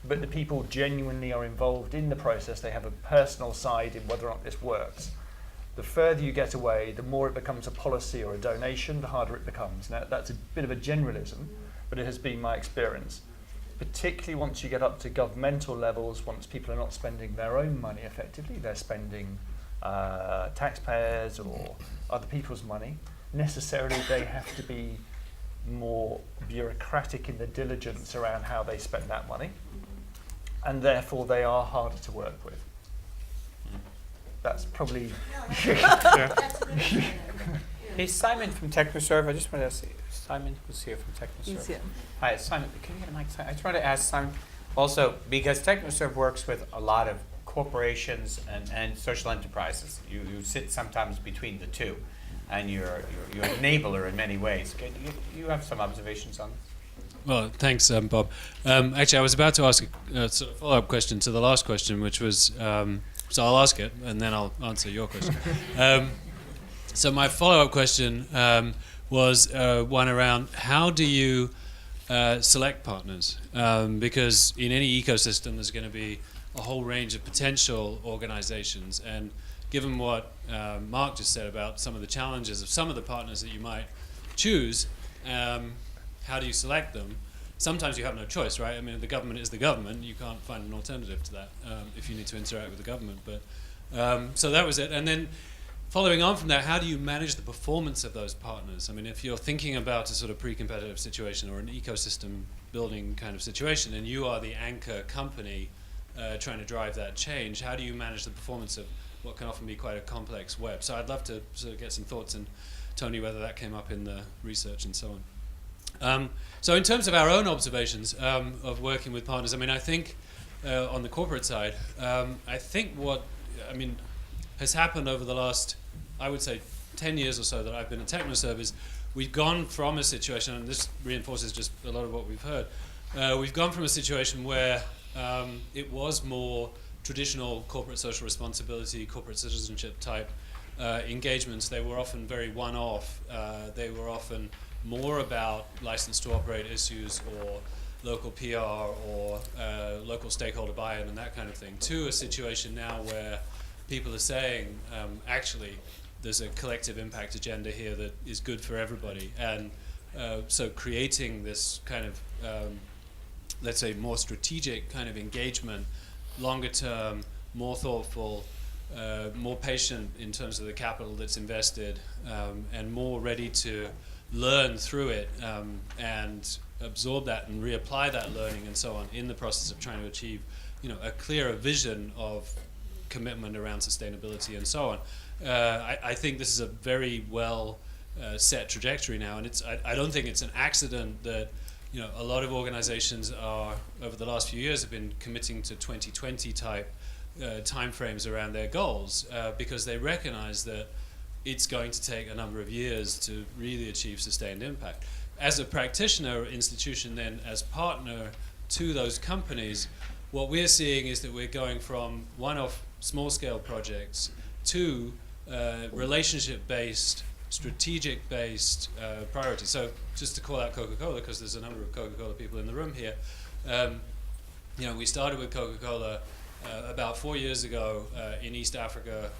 but the people genuinely are involved in the process. They have a personal side in whether or not this works. The further you get away, the more it becomes a policy or a donation, the harder it becomes. Now, that's a bit of a generalism, but it has been my experience. Particularly once you get up to governmental levels, once people are not spending their own money effectively, they're spending taxpayers or other people's money. Necessarily, they have to be more bureaucratic in the diligence around how they spend that money, and therefore they are harder to work with. That's probably. Hey, Simon from TechnoServe. I just wanted to say, Simon was here from TechnoServe. He's here. Hi, Simon. Can you get a mic? I just wanted to ask Simon also, because TechnoServe works with a lot of corporations and social enterprises. You sit sometimes between the two, and you're an enabler in many ways. You have some observations on this? Well, thanks, Bob. Actually, I was about to ask a sort of follow-up question to the last question, which was, so I'll ask it, and then I'll answer your question. So my follow-up question was one around how do you select partners? Because in any ecosystem, there's going to be a whole range of potential organizations, and given what Mark just said about some of the challenges of some of the partners that you might choose, how do you select them? Sometimes you have no choice, right? I mean, the government is the government. You can't find an alternative to that if you need to interact with the government. But so that was it. And then following on from that, how do you manage the performance of those partners? I mean, if you're thinking about a sort of pre-competitive situation or an ecosystem building kind of situation, and you are the anchor company trying to drive that change, how do you manage the performance of what can often be quite a complex web? So I'd love to sort of get some thoughts and Tony, whether that came up in the research and so on. So in terms of our own observations of working with partners, I mean, I think on the corporate side, I think what has happened over the last, I would say, 10 years or so that I've been at TechnoServe is we've gone from a situation, and this reinforces just a lot of what we've heard, we've gone from a situation where it was more traditional corporate social responsibility, corporate citizenship type engagements. They were often very one-off. They were often more about license to operate issues or local PR or local stakeholder buy-in and that kind of thing, to a situation now where people are saying, actually, there's a collective impact agenda here that is good for everybody. And so creating this kind of, let's say, more strategic kind of engagement, longer term, more thoughtful, more patient in terms of the capital that's invested, and more ready to learn through it and absorb that and reapply that learning and so on in the process of trying to achieve, a clearer vision of commitment around sustainability and so on. I think this is a very well set trajectory now, and I don't think it's an accident that a lot of organizations are, over the last few years, have been committing to 2020 type timeframes around their goals, because they recognize that it's going to take a number of years to really achieve sustained impact. As a practitioner institution, then, as partner to those companies, what we're seeing is that we're going from one-off small-scale projects to relationship-based, strategic-based priorities. So just to call out Coca-Cola, because there's a number of Coca-Cola people in the room here, we started with Coca-Cola about 4 years ago in East Africa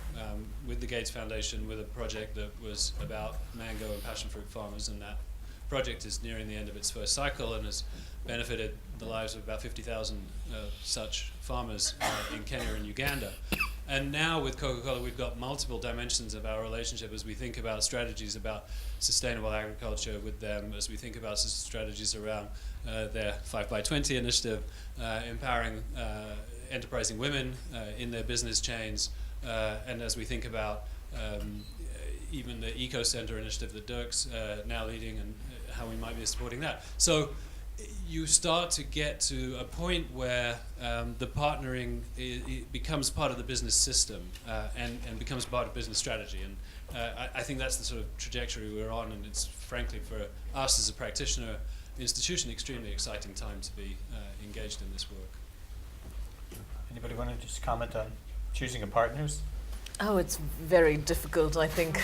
with the Gates Foundation, with a project that was about mango and passion fruit farmers, and that project is nearing the end of its first cycle and has benefited the lives of about 50,000 such farmers in Kenya and Uganda. And now with Coca-Cola, we've got multiple dimensions of our relationship as we think about strategies about sustainable agriculture with them, as we think about strategies around their 5x20 initiative, empowering enterprising women in their business chains, and as we think about even the Eco Center initiative that Dirk's now leading and how we might be supporting that. So you start to get to a point where the partnering it becomes part of the business system and becomes part of business strategy. And I think that's the sort of trajectory we're on, and it's frankly for us as a practitioner institution extremely exciting time to be engaged in this work. Anybody want to just comment on choosing a partners? Oh, it's very difficult, I think.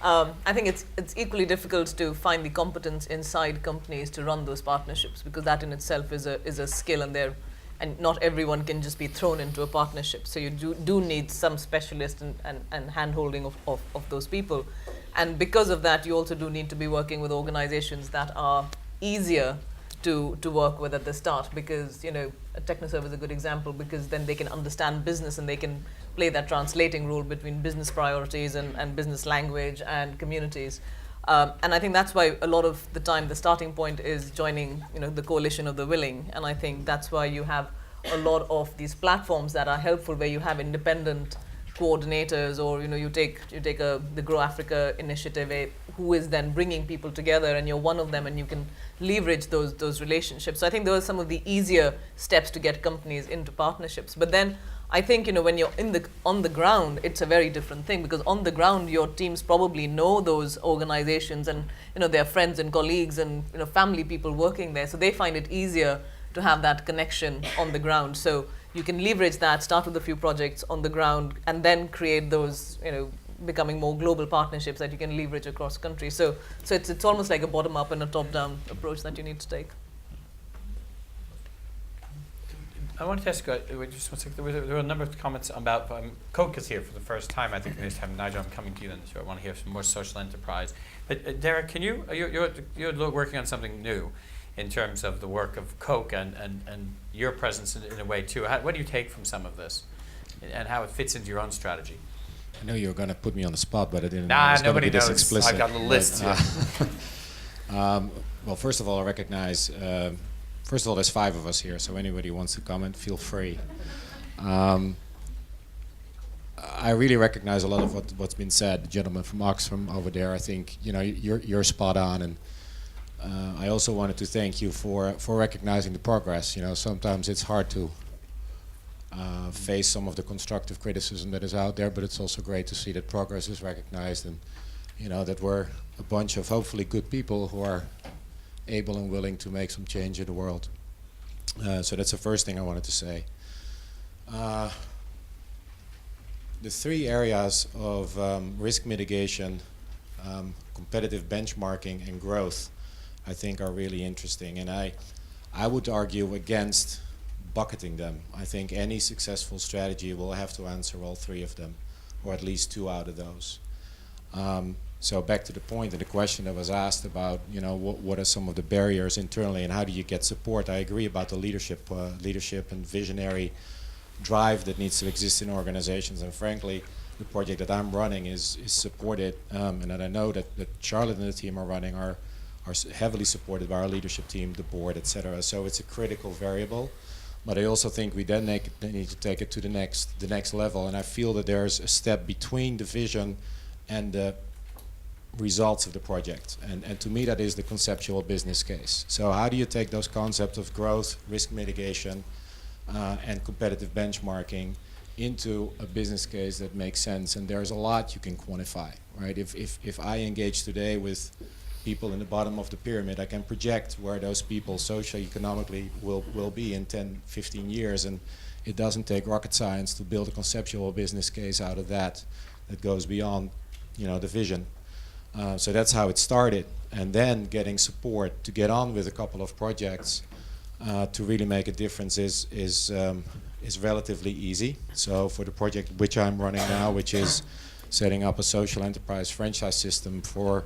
I think it's equally difficult to find the competence inside companies to run those partnerships, because that in itself is a skill, and not everyone can just be thrown into a partnership. So you do need some specialist and hand-holding of those people. And because of that, you also do need to be working with organizations that are easier to work with at the start, because TechnoServe is a good example, because then they can understand business and they can play that translating role between business priorities and business language and communities. And I think that's why a lot of the time the starting point is joining the coalition of the willing. And I think that's why you have a lot of these platforms that are helpful, where you have independent coordinators, or you take the Grow Africa initiative, who is then bringing people together, and you're one of them, and you can leverage those relationships. So I think those are some of the easier steps to get companies into partnerships. But then I think when you're on the ground, it's a very different thing, because on the ground your teams probably know those organizations, and their friends and colleagues and family people working there, so they find it easier to have that connection on the ground. So you can leverage that, start with a few projects on the ground, and then create those, becoming more global partnerships that you can leverage across countries. So it's almost like a bottom-up and a top-down approach that you need to take. I wanted to ask, there were a number of comments about, Coke is here for the first time. I think this time, Nigel, I'm coming to you then, so I want to hear some more social enterprise. But Derek, can you're working on something new in terms of the work of Coke and your presence in a way too. What do you take from some of this and how it fits into your own strategy? I know you were going to put me on the spot, but I didn't know Nah, it was nobody going to be knows. this explicit. I've got a list here. Well, first of all, I recognize, first of all, there's 5 of us here, so anybody who wants to comment, feel free. I really recognize a lot of what's been said. The gentleman from Oxfam over there, I think, you know, you're spot on. And I also wanted to thank you for recognizing the progress. You know, sometimes it's hard to face some of the constructive criticism that is out there, but it's also great to see that progress is recognized, and you know that we're a bunch of hopefully good people who are able and willing to make some change in the world. So that's the first thing I wanted to say. The three areas of risk mitigation, competitive benchmarking, and growth, I think are really interesting. And I would argue against bucketing them. I think any successful strategy will have to answer all three of them, or at least two out of those. So back to the point of the question that was asked about, you know, what are some of the barriers internally and how do you get support? I agree about the leadership and visionary drive that needs to exist in organizations, and frankly the project that I'm running is supported, and that I know that Charlotte and the team are running are heavily supported by our leadership team, the board, etc. So it's a critical variable, but I also think we then need to take it to the next level, and I feel that there's a step between the vision and the results of the project, and to me that is the conceptual business case. So how do you take those concepts of growth, risk mitigation, and competitive benchmarking into a business case that makes sense? And there's a lot you can quantify, right? If I engage today with people in the bottom of the pyramid, I can project where those people socioeconomically will be in 10, 15 years, and it doesn't take rocket science to build a conceptual business case out of that goes beyond, you know, the vision. So that's how it started, and then getting support to get on with a couple of projects to really make a difference is relatively easy. So for the project which I'm running now, which is setting up a social enterprise franchise system for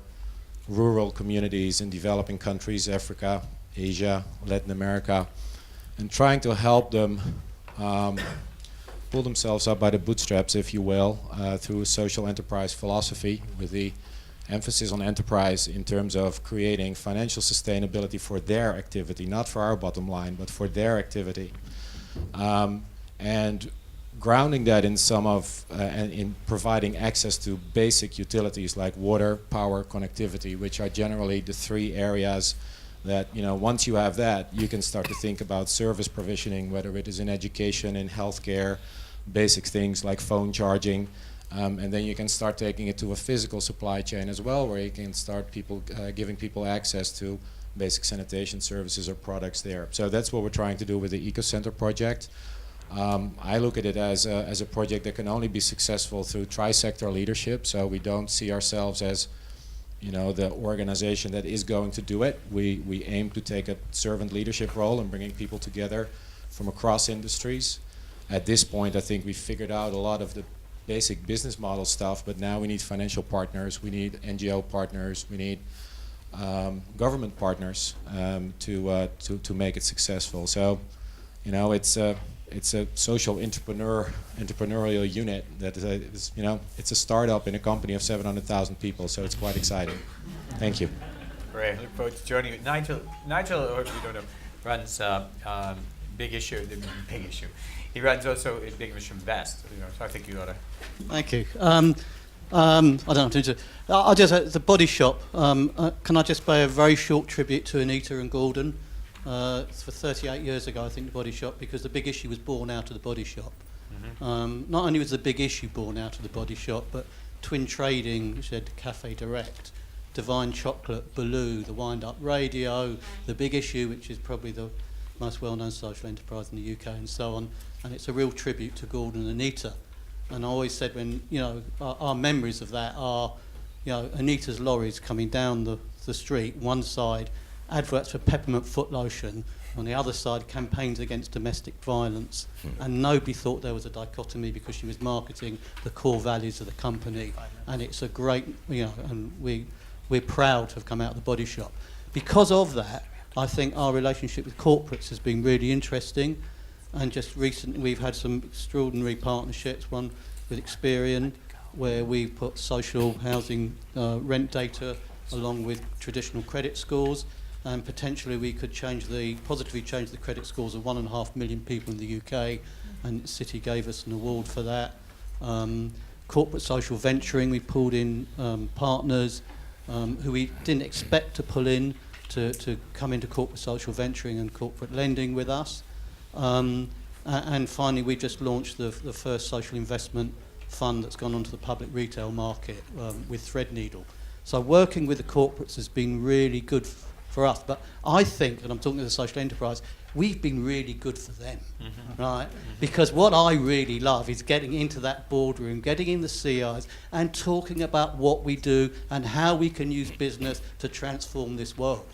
rural communities in developing countries, Africa, Asia, Latin America, and trying to help them pull themselves up by the bootstraps, if you will, through a social enterprise philosophy with the emphasis on enterprise in terms of creating financial sustainability for their activity, not for our bottom line, but for their activity. And grounding that in some of, and in providing access to basic utilities like water, power, connectivity, which are generally the three areas that, you know, once you have that, you can start to think about service provisioning, whether it is in education, in healthcare, basic things like phone charging, and then you can start taking it to a physical supply chain as well, where you can start giving people access to basic sanitation services or products there. So that's what we're trying to do with the Eco-Center project. I look at it as a project that can only be successful through tri-sector leadership, so we don't see ourselves as, you know, the organization that is going to do it. We aim to take a servant leadership role in bringing people together from across industries. At this point, I think we've figured out a lot of the basic business model stuff, but now we need financial partners, we need NGO partners, we need government partners to make it successful. So, you know, it's a social entrepreneurial unit that is, you know, it's a startup in a company of 700,000 people, so it's quite exciting. Thank you. Great. I look forward to joining you. Nigel, or if you don't know, runs Big Issue. He runs also Big Mission Invest. You know, so I think you ought to. Thank you. I don't have to. I'll just the Body Shop. Can I just pay a very short tribute to Anita and Gordon? It's for 38 years ago, I think, the Body Shop, because the Big Issue was born out of the Body Shop. Mm-hmm. Not only was the Big Issue born out of the Body Shop, but Twin Trading, which had Cafe Direct, Divine Chocolate, Baloo, the Wind Up Radio, the Big Issue, which is probably the most well-known social enterprise in the UK, and so on. And it's a real tribute to Gordon and Anita. And I always said, when, you know, our memories of that are, you know, Anita's lorries coming down the street, one side adverts for peppermint foot lotion, on the other side campaigns against domestic violence, and nobody thought there was a dichotomy because she was marketing the core values of the company. And it's a great, you know, and we're proud to have come out of the Body Shop. Because of that, I think our relationship with corporates has been really interesting, and just recently we've had some extraordinary partnerships, one with Experian, where we put social housing rent data along with traditional credit scores, and potentially we could positively change the credit scores of 1.5 million people in the UK, and Citi gave us an award for that. Corporate social venturing, we pulled in partners who we didn't expect to pull in to come into corporate social venturing and corporate lending with us. And finally, we just launched the first social investment fund that's gone onto the public retail market with Threadneedle. So working with the corporates has been really good for us. But I think, and I'm talking to the social enterprise, we've been really good for them, right? Because what I really love is getting into that boardroom, getting in the CIs and talking about what we do and how we can use business to transform this world.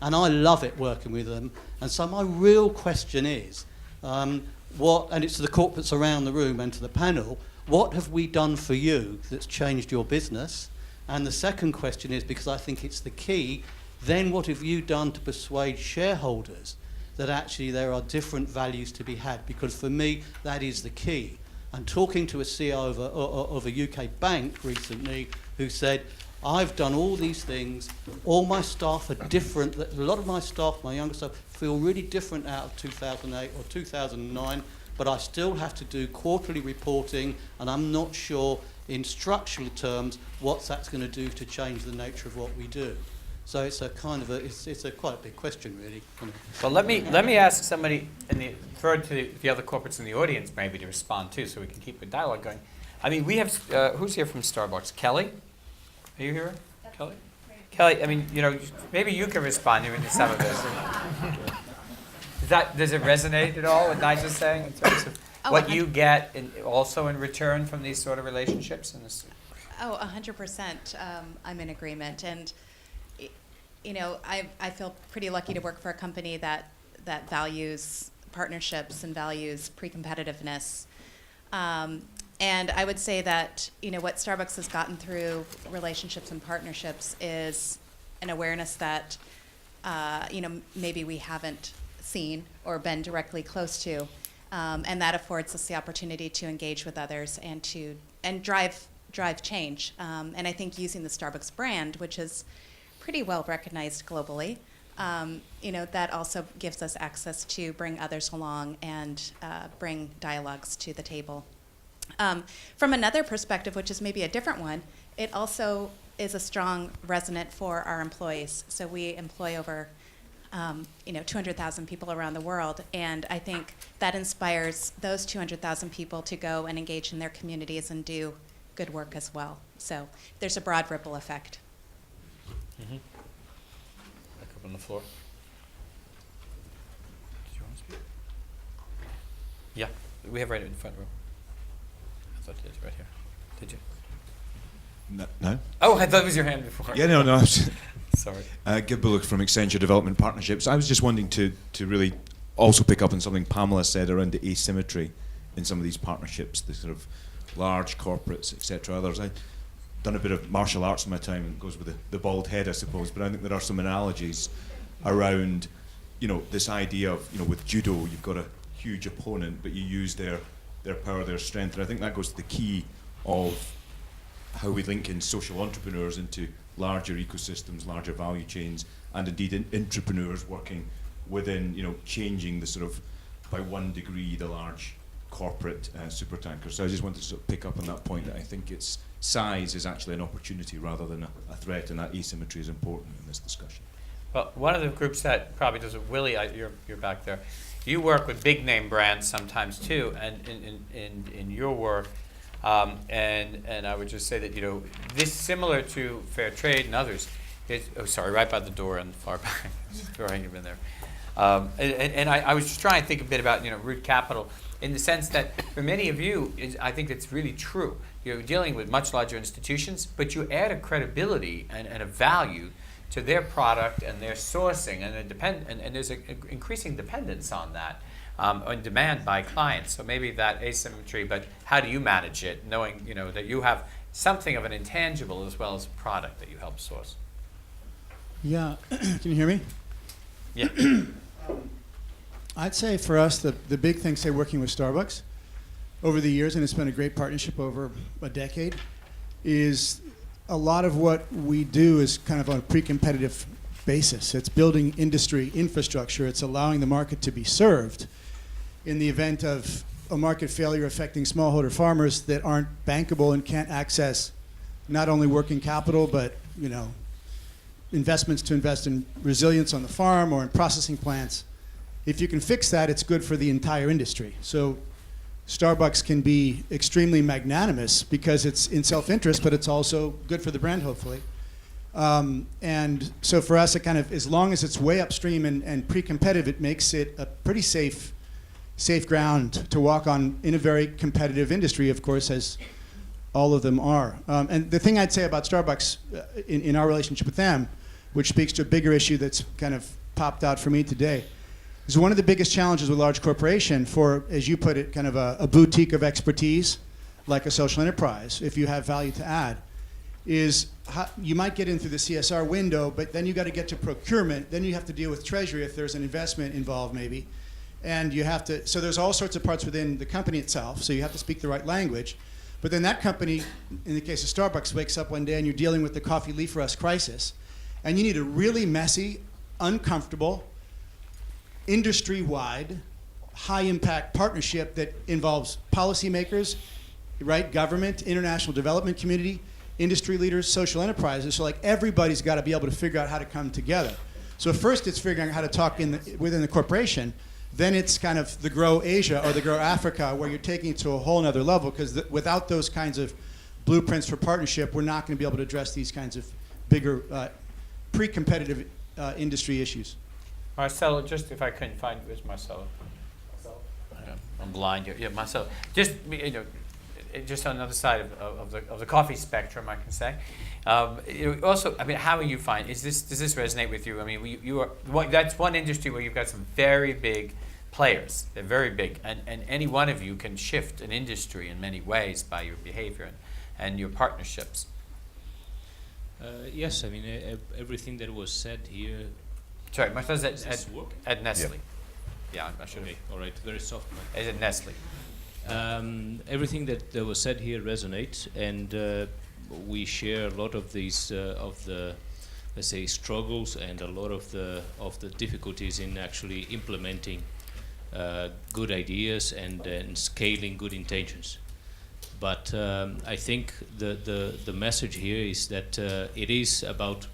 And I love it working with them. And so my real question is, and it's to the corporates around the room and to the panel, what have we done for you that's changed your business? And the second question is, because I think it's the key, then what have you done to persuade shareholders that actually there are different values to be had? Because for me, that is the key. And talking to a CEO of a UK bank recently who said, I've done all these things, all my staff are different, a lot of my staff, my younger staff, feel really different out of 2008 or 2009, but I still have to do quarterly reporting, and I'm not sure in structural terms what that's going to do to change the nature of what we do. So it's a kind of it's a quite a big question, really. Well, let me ask somebody throw it to the other corporates in the audience maybe to respond too, so we can keep the dialogue going. I mean, we have who's here from Starbucks? Kelly, are you here? Yep. Kelly. Right. Kelly, I mean, maybe you can respond to some of this. Does it resonate at all what Nigel's saying in terms of what you get also in return from these sort of relationships? Oh, 100%. I'm in agreement, and I feel pretty lucky to work for a company that values partnerships and values pre-competitiveness. And I would say that what Starbucks has gotten through relationships and partnerships is an awareness that maybe we haven't seen or been directly close to, and that affords us the opportunity to engage with others and drive change. And I think using the Starbucks brand, which is pretty well recognized globally, that also gives us access to bring others along and bring dialogues to the table. From another perspective, which is maybe a different one, it also is a strong resonant for our employees. So we employ over 200,000 people around the world, and I think that inspires those 200,000 people to go and engage in their communities and do good work as well. So there's a broad ripple effect. Back up on the floor. Did you want to speak? Yeah, we have right in the front row. I thought you did right here. Did you? No. Oh, I thought it was your hand before. Yeah, no. Sorry. Gib Bullock from Accenture Development Partnerships. I was just wanting to really also pick up on something Pamela said around the asymmetry in some of these partnerships, the sort of large corporates, etc. Others. I've done a bit of martial arts in my time, and it goes with the bald head, I suppose, but I think there are some analogies around, this idea of, with judo, you've got a huge opponent, but you use their power, their strength, and I think that goes to the key of how we link in social entrepreneurs into larger ecosystems, larger value chains, and indeed entrepreneurs working within, changing the sort of, by 1 degree, the large corporate supertankers. So I just wanted to sort of pick up on that point, that I think its size is actually an opportunity rather than a threat, and that asymmetry is important in this discussion. Well, one of the groups that probably does it, Willie, you're back there. You work with big name brands sometimes too, and in your work, and I would just say that this, similar to fair trade and others, right by the door and far back, throwing him in there. And I was just trying to think a bit about root capital, in the sense that for many of you, I think it's really true. You're dealing with much larger institutions, but you add a credibility and a value to their product and their sourcing, and there's an increasing dependence on that, on demand by clients. So maybe that asymmetry, but how do you manage it, knowing that you have something of an intangible as well as a product that you help source? Yeah, can you hear me? Yeah. I'd say for us, the big thing, say, working with Starbucks over the years, and it's been a great partnership over a decade, is a lot of what we do is kind of on a pre-competitive basis. It's building industry infrastructure. It's allowing the market to be served in the event of a market failure affecting smallholder farmers that aren't bankable and can't access not only working capital, but investments to invest in resilience on the farm or in processing plants. If you can fix that, it's good for the entire industry. So Starbucks can be extremely magnanimous because it's in self-interest, but it's also good for the brand, hopefully. And so for us, it kind of, as long as it's way upstream and pre-competitive, it makes it a pretty safe ground to walk on in a very competitive industry, of course, as all of them are. And the thing I'd say about Starbucks in our relationship with them, which speaks to a bigger issue that's kind of popped out for me today, is one of the biggest challenges with large corporation for, as you put it, kind of a boutique of expertise, like a social enterprise, if you have value to add, is you might get in through the CSR window, but then you got to get to procurement, then you have to deal with treasury if there's an investment involved maybe, and you have to, so there's all sorts of parts within the company itself, so you have to speak the right language, but then that company, in the case of Starbucks, wakes up one day and you're dealing with the coffee leaf rust crisis, and you need a really messy, uncomfortable, industry-wide, high-impact partnership that involves policymakers, right, government, international development community, industry leaders, social enterprises. So like everybody's got to be able to figure out how to come together. So first it's figuring out how to talk within the corporation. Then it's kind of the Grow Asia or the Grow Africa, where you're taking it to a whole nother level, because without those kinds of blueprints for partnership, we're not going to be able to address these kinds of bigger pre-competitive industry issues. Marcelo, just if I couldn't find, where's Marcelo? I'm blind here. Yeah, Marcelo. Just just on the other side of the coffee spectrum, I can say. Also, I mean, how are you find? Does this resonate with you? I mean, that's one industry where you've got some very big players. They're very big, and any one of you can shift an industry in many ways by your behavior and your partnerships. Yes, I mean everything that was said here. Sorry, Marcelo's at Nestle. Yeah, I should have. Okay, all right, very soft. Is it Nestle? Everything that was said here resonates, and we share a lot of these of the, let's say, struggles and a lot of the difficulties in actually implementing good ideas and scaling good intentions. But I think the message here is that it is about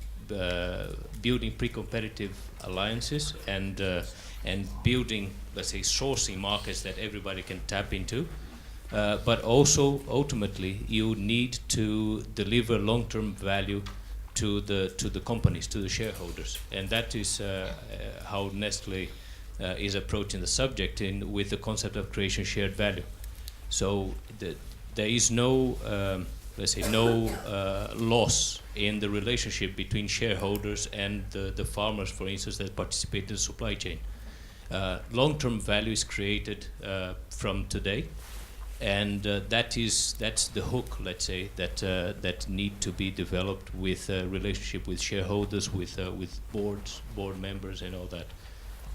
building pre-competitive alliances and building, let's say, sourcing markets that everybody can tap into. But also, ultimately, you need to deliver long-term value to the companies, to the shareholders, and that is how Nestle is approaching the subject with the concept of creation shared value. So there is no, let's say, no loss in the relationship between shareholders and the farmers, for instance, that participate in the supply chain. Long-term value is created from today, and that's the hook, let's say, that need to be developed with relationship with shareholders, with board members, and all that.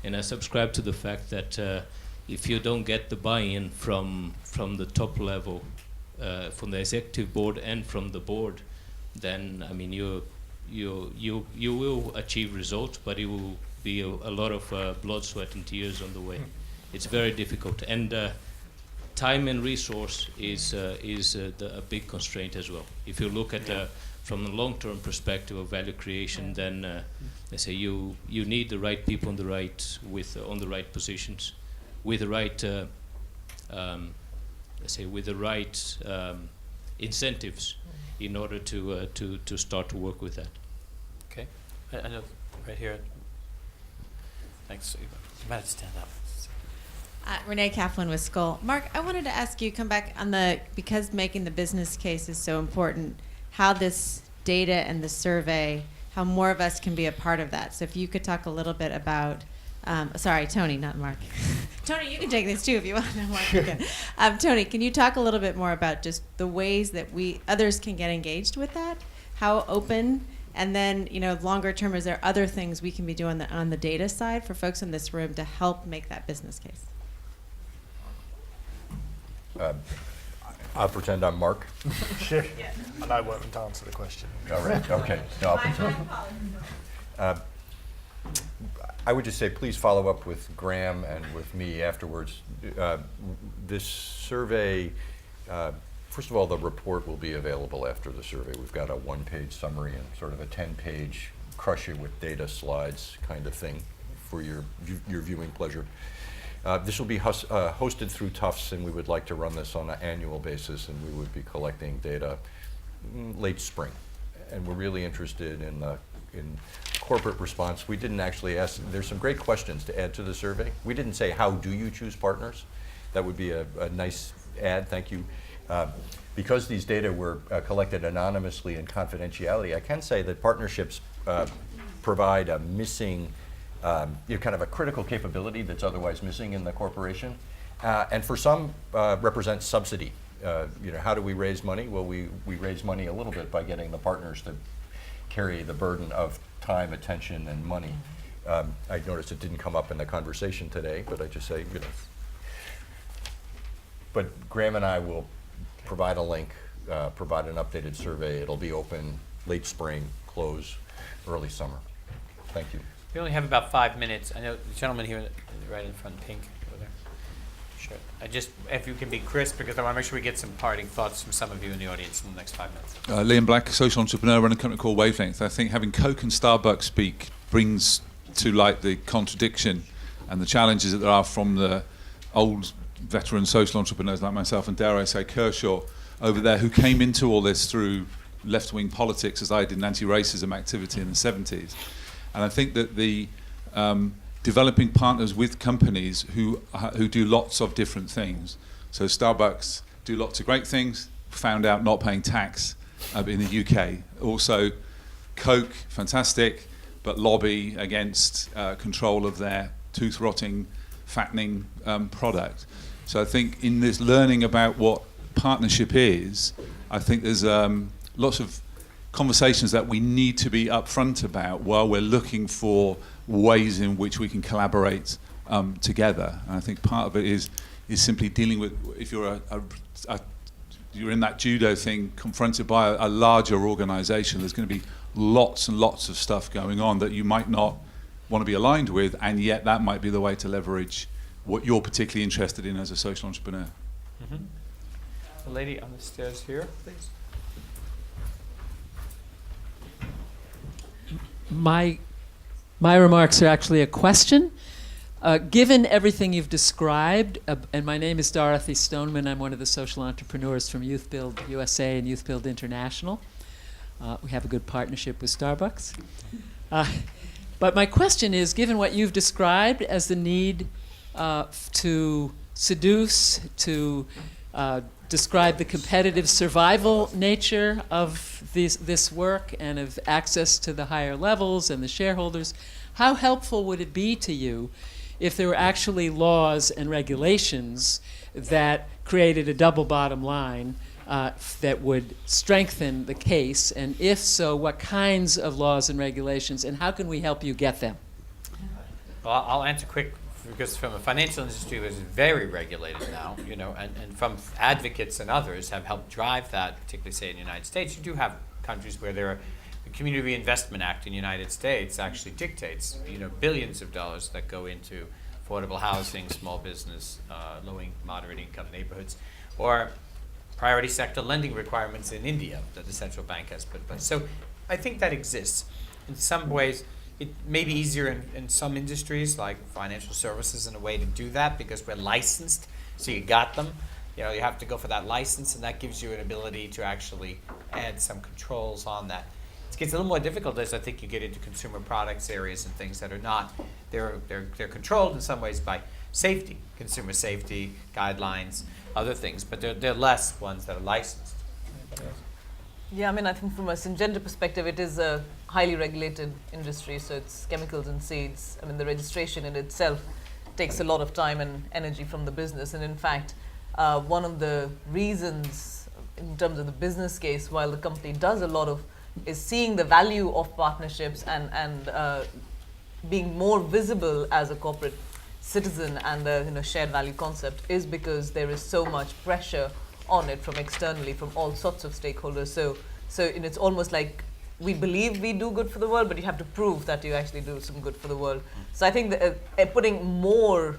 And I subscribe to the fact that if you don't get the buy-in from the top level, from the executive board and from the board, then I mean you will achieve results, but it will be a lot of blood, sweat, and tears on the way. It's very difficult, and time and resource is a big constraint as well. If you look at from the long-term perspective of value creation, then let's say you need the right people on the right positions, with the right let's say with the right incentives in order to start to work with that. Okay, I know right here. Thanks. You might stand up. Renee Kaplan with Skoll. Mark, I wanted to ask you, come back on because making the business case is so important, how this data and the survey, how more of us can be a part of that. So if you could talk a little bit about, sorry, Tony, not Mark. Tony, you can take this too if you want. No, Mark, okay. Tony, can you talk a little bit more about just the ways that others can get engaged with that? How open? And then, longer term, is there other things we can be doing on the data side for folks in this room to help make that business case? I'll pretend I'm Mark. Sure. Yeah. And I won't answer the question. All right. Okay. No, I would just say, please follow up with Graham and with me afterwards. This survey, first of all, the report will be available after the survey. We've got a one-page summary and sort of a 10-page crush you with data slides kind of thing for your viewing pleasure. This will be hosted through Tufts, and we would like to run this on an annual basis, and we would be collecting data late spring. And we're really interested in corporate response. We didn't actually ask, there's some great questions to add to the survey. We didn't say, how do you choose partners? That would be a nice add, thank you. Because these data were collected anonymously in confidentiality, I can say that partnerships provide a missing, kind of a critical capability that's otherwise missing in the corporation. And for some, represents subsidy. How do we raise money? Well, we raise money a little bit by getting the partners to carry the burden of time, attention, and money. I noticed it didn't come up in the conversation today, but I just say, But Graham and I will provide a link, provide an updated survey. It'll be open late spring, close early summer. Thank you. We only have about 5 minutes. I know the gentleman here right in front, pink, over there. Sure. If you can be crisp, because I want to make sure we get some parting thoughts from some of you in the audience in the next 5 minutes. Liam Black, social entrepreneur, run a company called Wavelength. I think having Coke and Starbucks speak brings to light the contradiction and the challenges that there are from the old veteran social entrepreneurs like myself and, dare I say, Kershaw over there, who came into all this through left-wing politics, as I did, in anti-racism activity in the 70s. And I think that the developing partners with companies who do lots of different things. So Starbucks do lots of great things, found out not paying tax in the UK. Also, Coke, fantastic, but lobby against control of their tooth-rotting, fattening product. So I think in this learning about what partnership is, I think there's lots of conversations that we need to be upfront about while we're looking for ways in which we can collaborate together. And I think part of it is simply dealing with, if you're you're in that judo thing, confronted by a larger organization, there's going to be lots and lots of stuff going on that you might not want to be aligned with, and yet that might be the way to leverage what you're particularly interested in as a social entrepreneur. Mm-hmm. The lady on the stairs here, please. My remarks are actually a question. Given everything you've described, and my name is Dorothy Stoneman, I'm one of the social entrepreneurs from Youth Build USA and Youth Build International. We have a good partnership with Starbucks. But my question is, given what you've described as the need to seduce, to describe the competitive survival nature of this work and of access to the higher levels and the shareholders, how helpful would it be to you if there were actually laws and regulations that created a double bottom line that would strengthen the case? And if so, what kinds of laws and regulations, and how can we help you get them? Well, I'll answer quick, because from a financial industry that is very regulated now, and from advocates and others have helped drive that, particularly say in the United States. You do have countries where the Community Reinvestment Act in the United States actually dictates, billions of dollars that go into affordable housing, small business, low and moderate income neighborhoods, or priority sector lending requirements in India that the central bank has put in place. So I think that exists. In some ways, it may be easier in some industries, like financial services, in a way to do that because we're licensed, so you got them. You have to go for that license, and that gives you an ability to actually add some controls on that. It gets a little more difficult as I think you get into consumer products areas and things that are not, they're controlled in some ways by safety, consumer safety, guidelines, other things, but they're less ones that are licensed. Yeah, I think from a Syngenta perspective, it is a highly regulated industry, so it's chemicals and seeds. The registration in itself takes a lot of time and energy from the business, and in fact, one of the reasons in terms of the business case, while the company does a lot of, is seeing the value of partnerships and being more visible as a corporate citizen and the shared value concept, is because there is so much pressure on it from externally, from all sorts of stakeholders. So it's almost like we believe we do good for the world, but you have to prove that you actually do some good for the world. So I think that putting more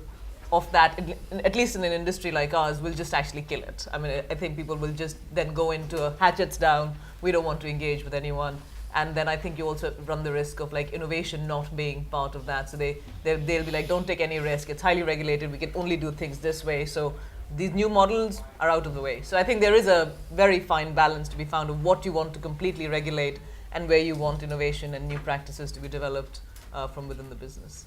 of that, at least in an industry like ours, will just actually kill it. I mean, I think people will just then go into a hatchets down, we don't want to engage with anyone. And then I think you also run the risk of like innovation not being part of that. So they'll be like, don't take any risk, it's highly regulated, we can only do things this way. So these new models are out of the way. So I think there is a very fine balance to be found of what you want to completely regulate and where you want innovation and new practices to be developed from within the business.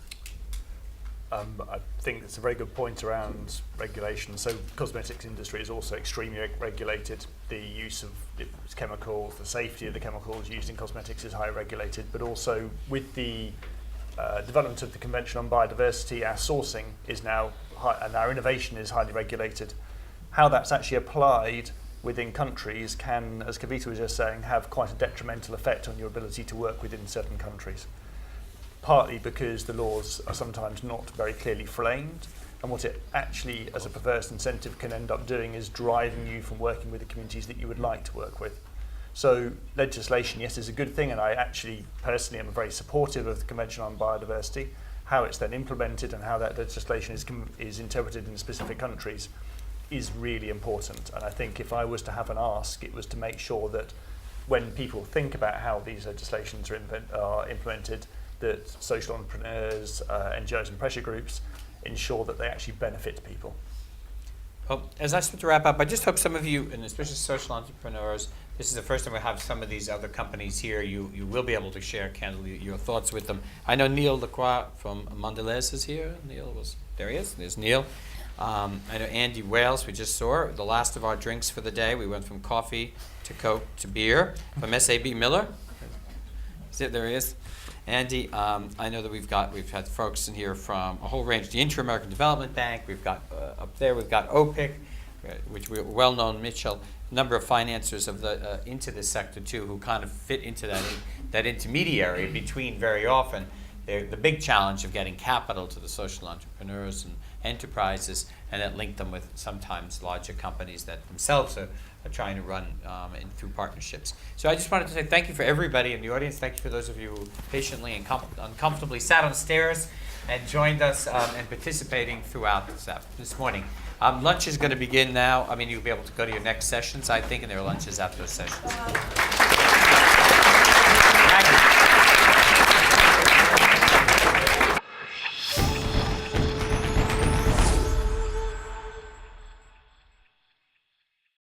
I think it's a very good point around regulation. So cosmetics industry is also extremely regulated. The use of chemicals, the safety of the chemicals used in cosmetics is highly regulated, but also with the development of the Convention on Biodiversity, our sourcing is now high, and our innovation is highly regulated. How that's actually applied within countries can, as KAVITA was just saying, have quite a detrimental effect on your ability to work within certain countries. Partly because the laws are sometimes not very clearly framed, and what it actually, as a perverse incentive, can end up doing is driving you from working with the communities that you would like to work with. So legislation, yes, is a good thing, and I actually personally am very supportive of the Convention on Biodiversity. How it's then implemented and how that legislation is interpreted in specific countries is really important. And I think if I was to have an ask, it was to make sure that when people think about how these legislations are implemented, that social entrepreneurs, NGOs and pressure groups ensure that they actually benefit people. Well, as I start to wrap up, I just hope some of you, and especially social entrepreneurs, this is the first time we have some of these other companies here. You will be able to share candidly your thoughts with them. I know Neil Lacroix from Mondelez is here. There he is. There's Neil. I know Andy Wales, we just saw, the last of our drinks for the day. We went from coffee to Coke to beer. From SAB Miller. There he is. Andy, I know that we've had folks in here from a whole range. The Inter-American Development Bank, we've got up there, we've got OPIC, which we're well-known, Mitchell, a number of financiers of the into this sector too, who kind of fit into that intermediary between very often the big challenge of getting capital to the social entrepreneurs and enterprises, and then link them with sometimes larger companies that themselves are trying to run through partnerships. So I just wanted to say thank you for everybody in the audience. Thank you for those of you who patiently and uncomfortably sat on stairs and joined us and participating throughout this morning. Lunch is going to begin now. I mean, you'll be able to go to your next sessions, I think, and there are lunches after those sessions.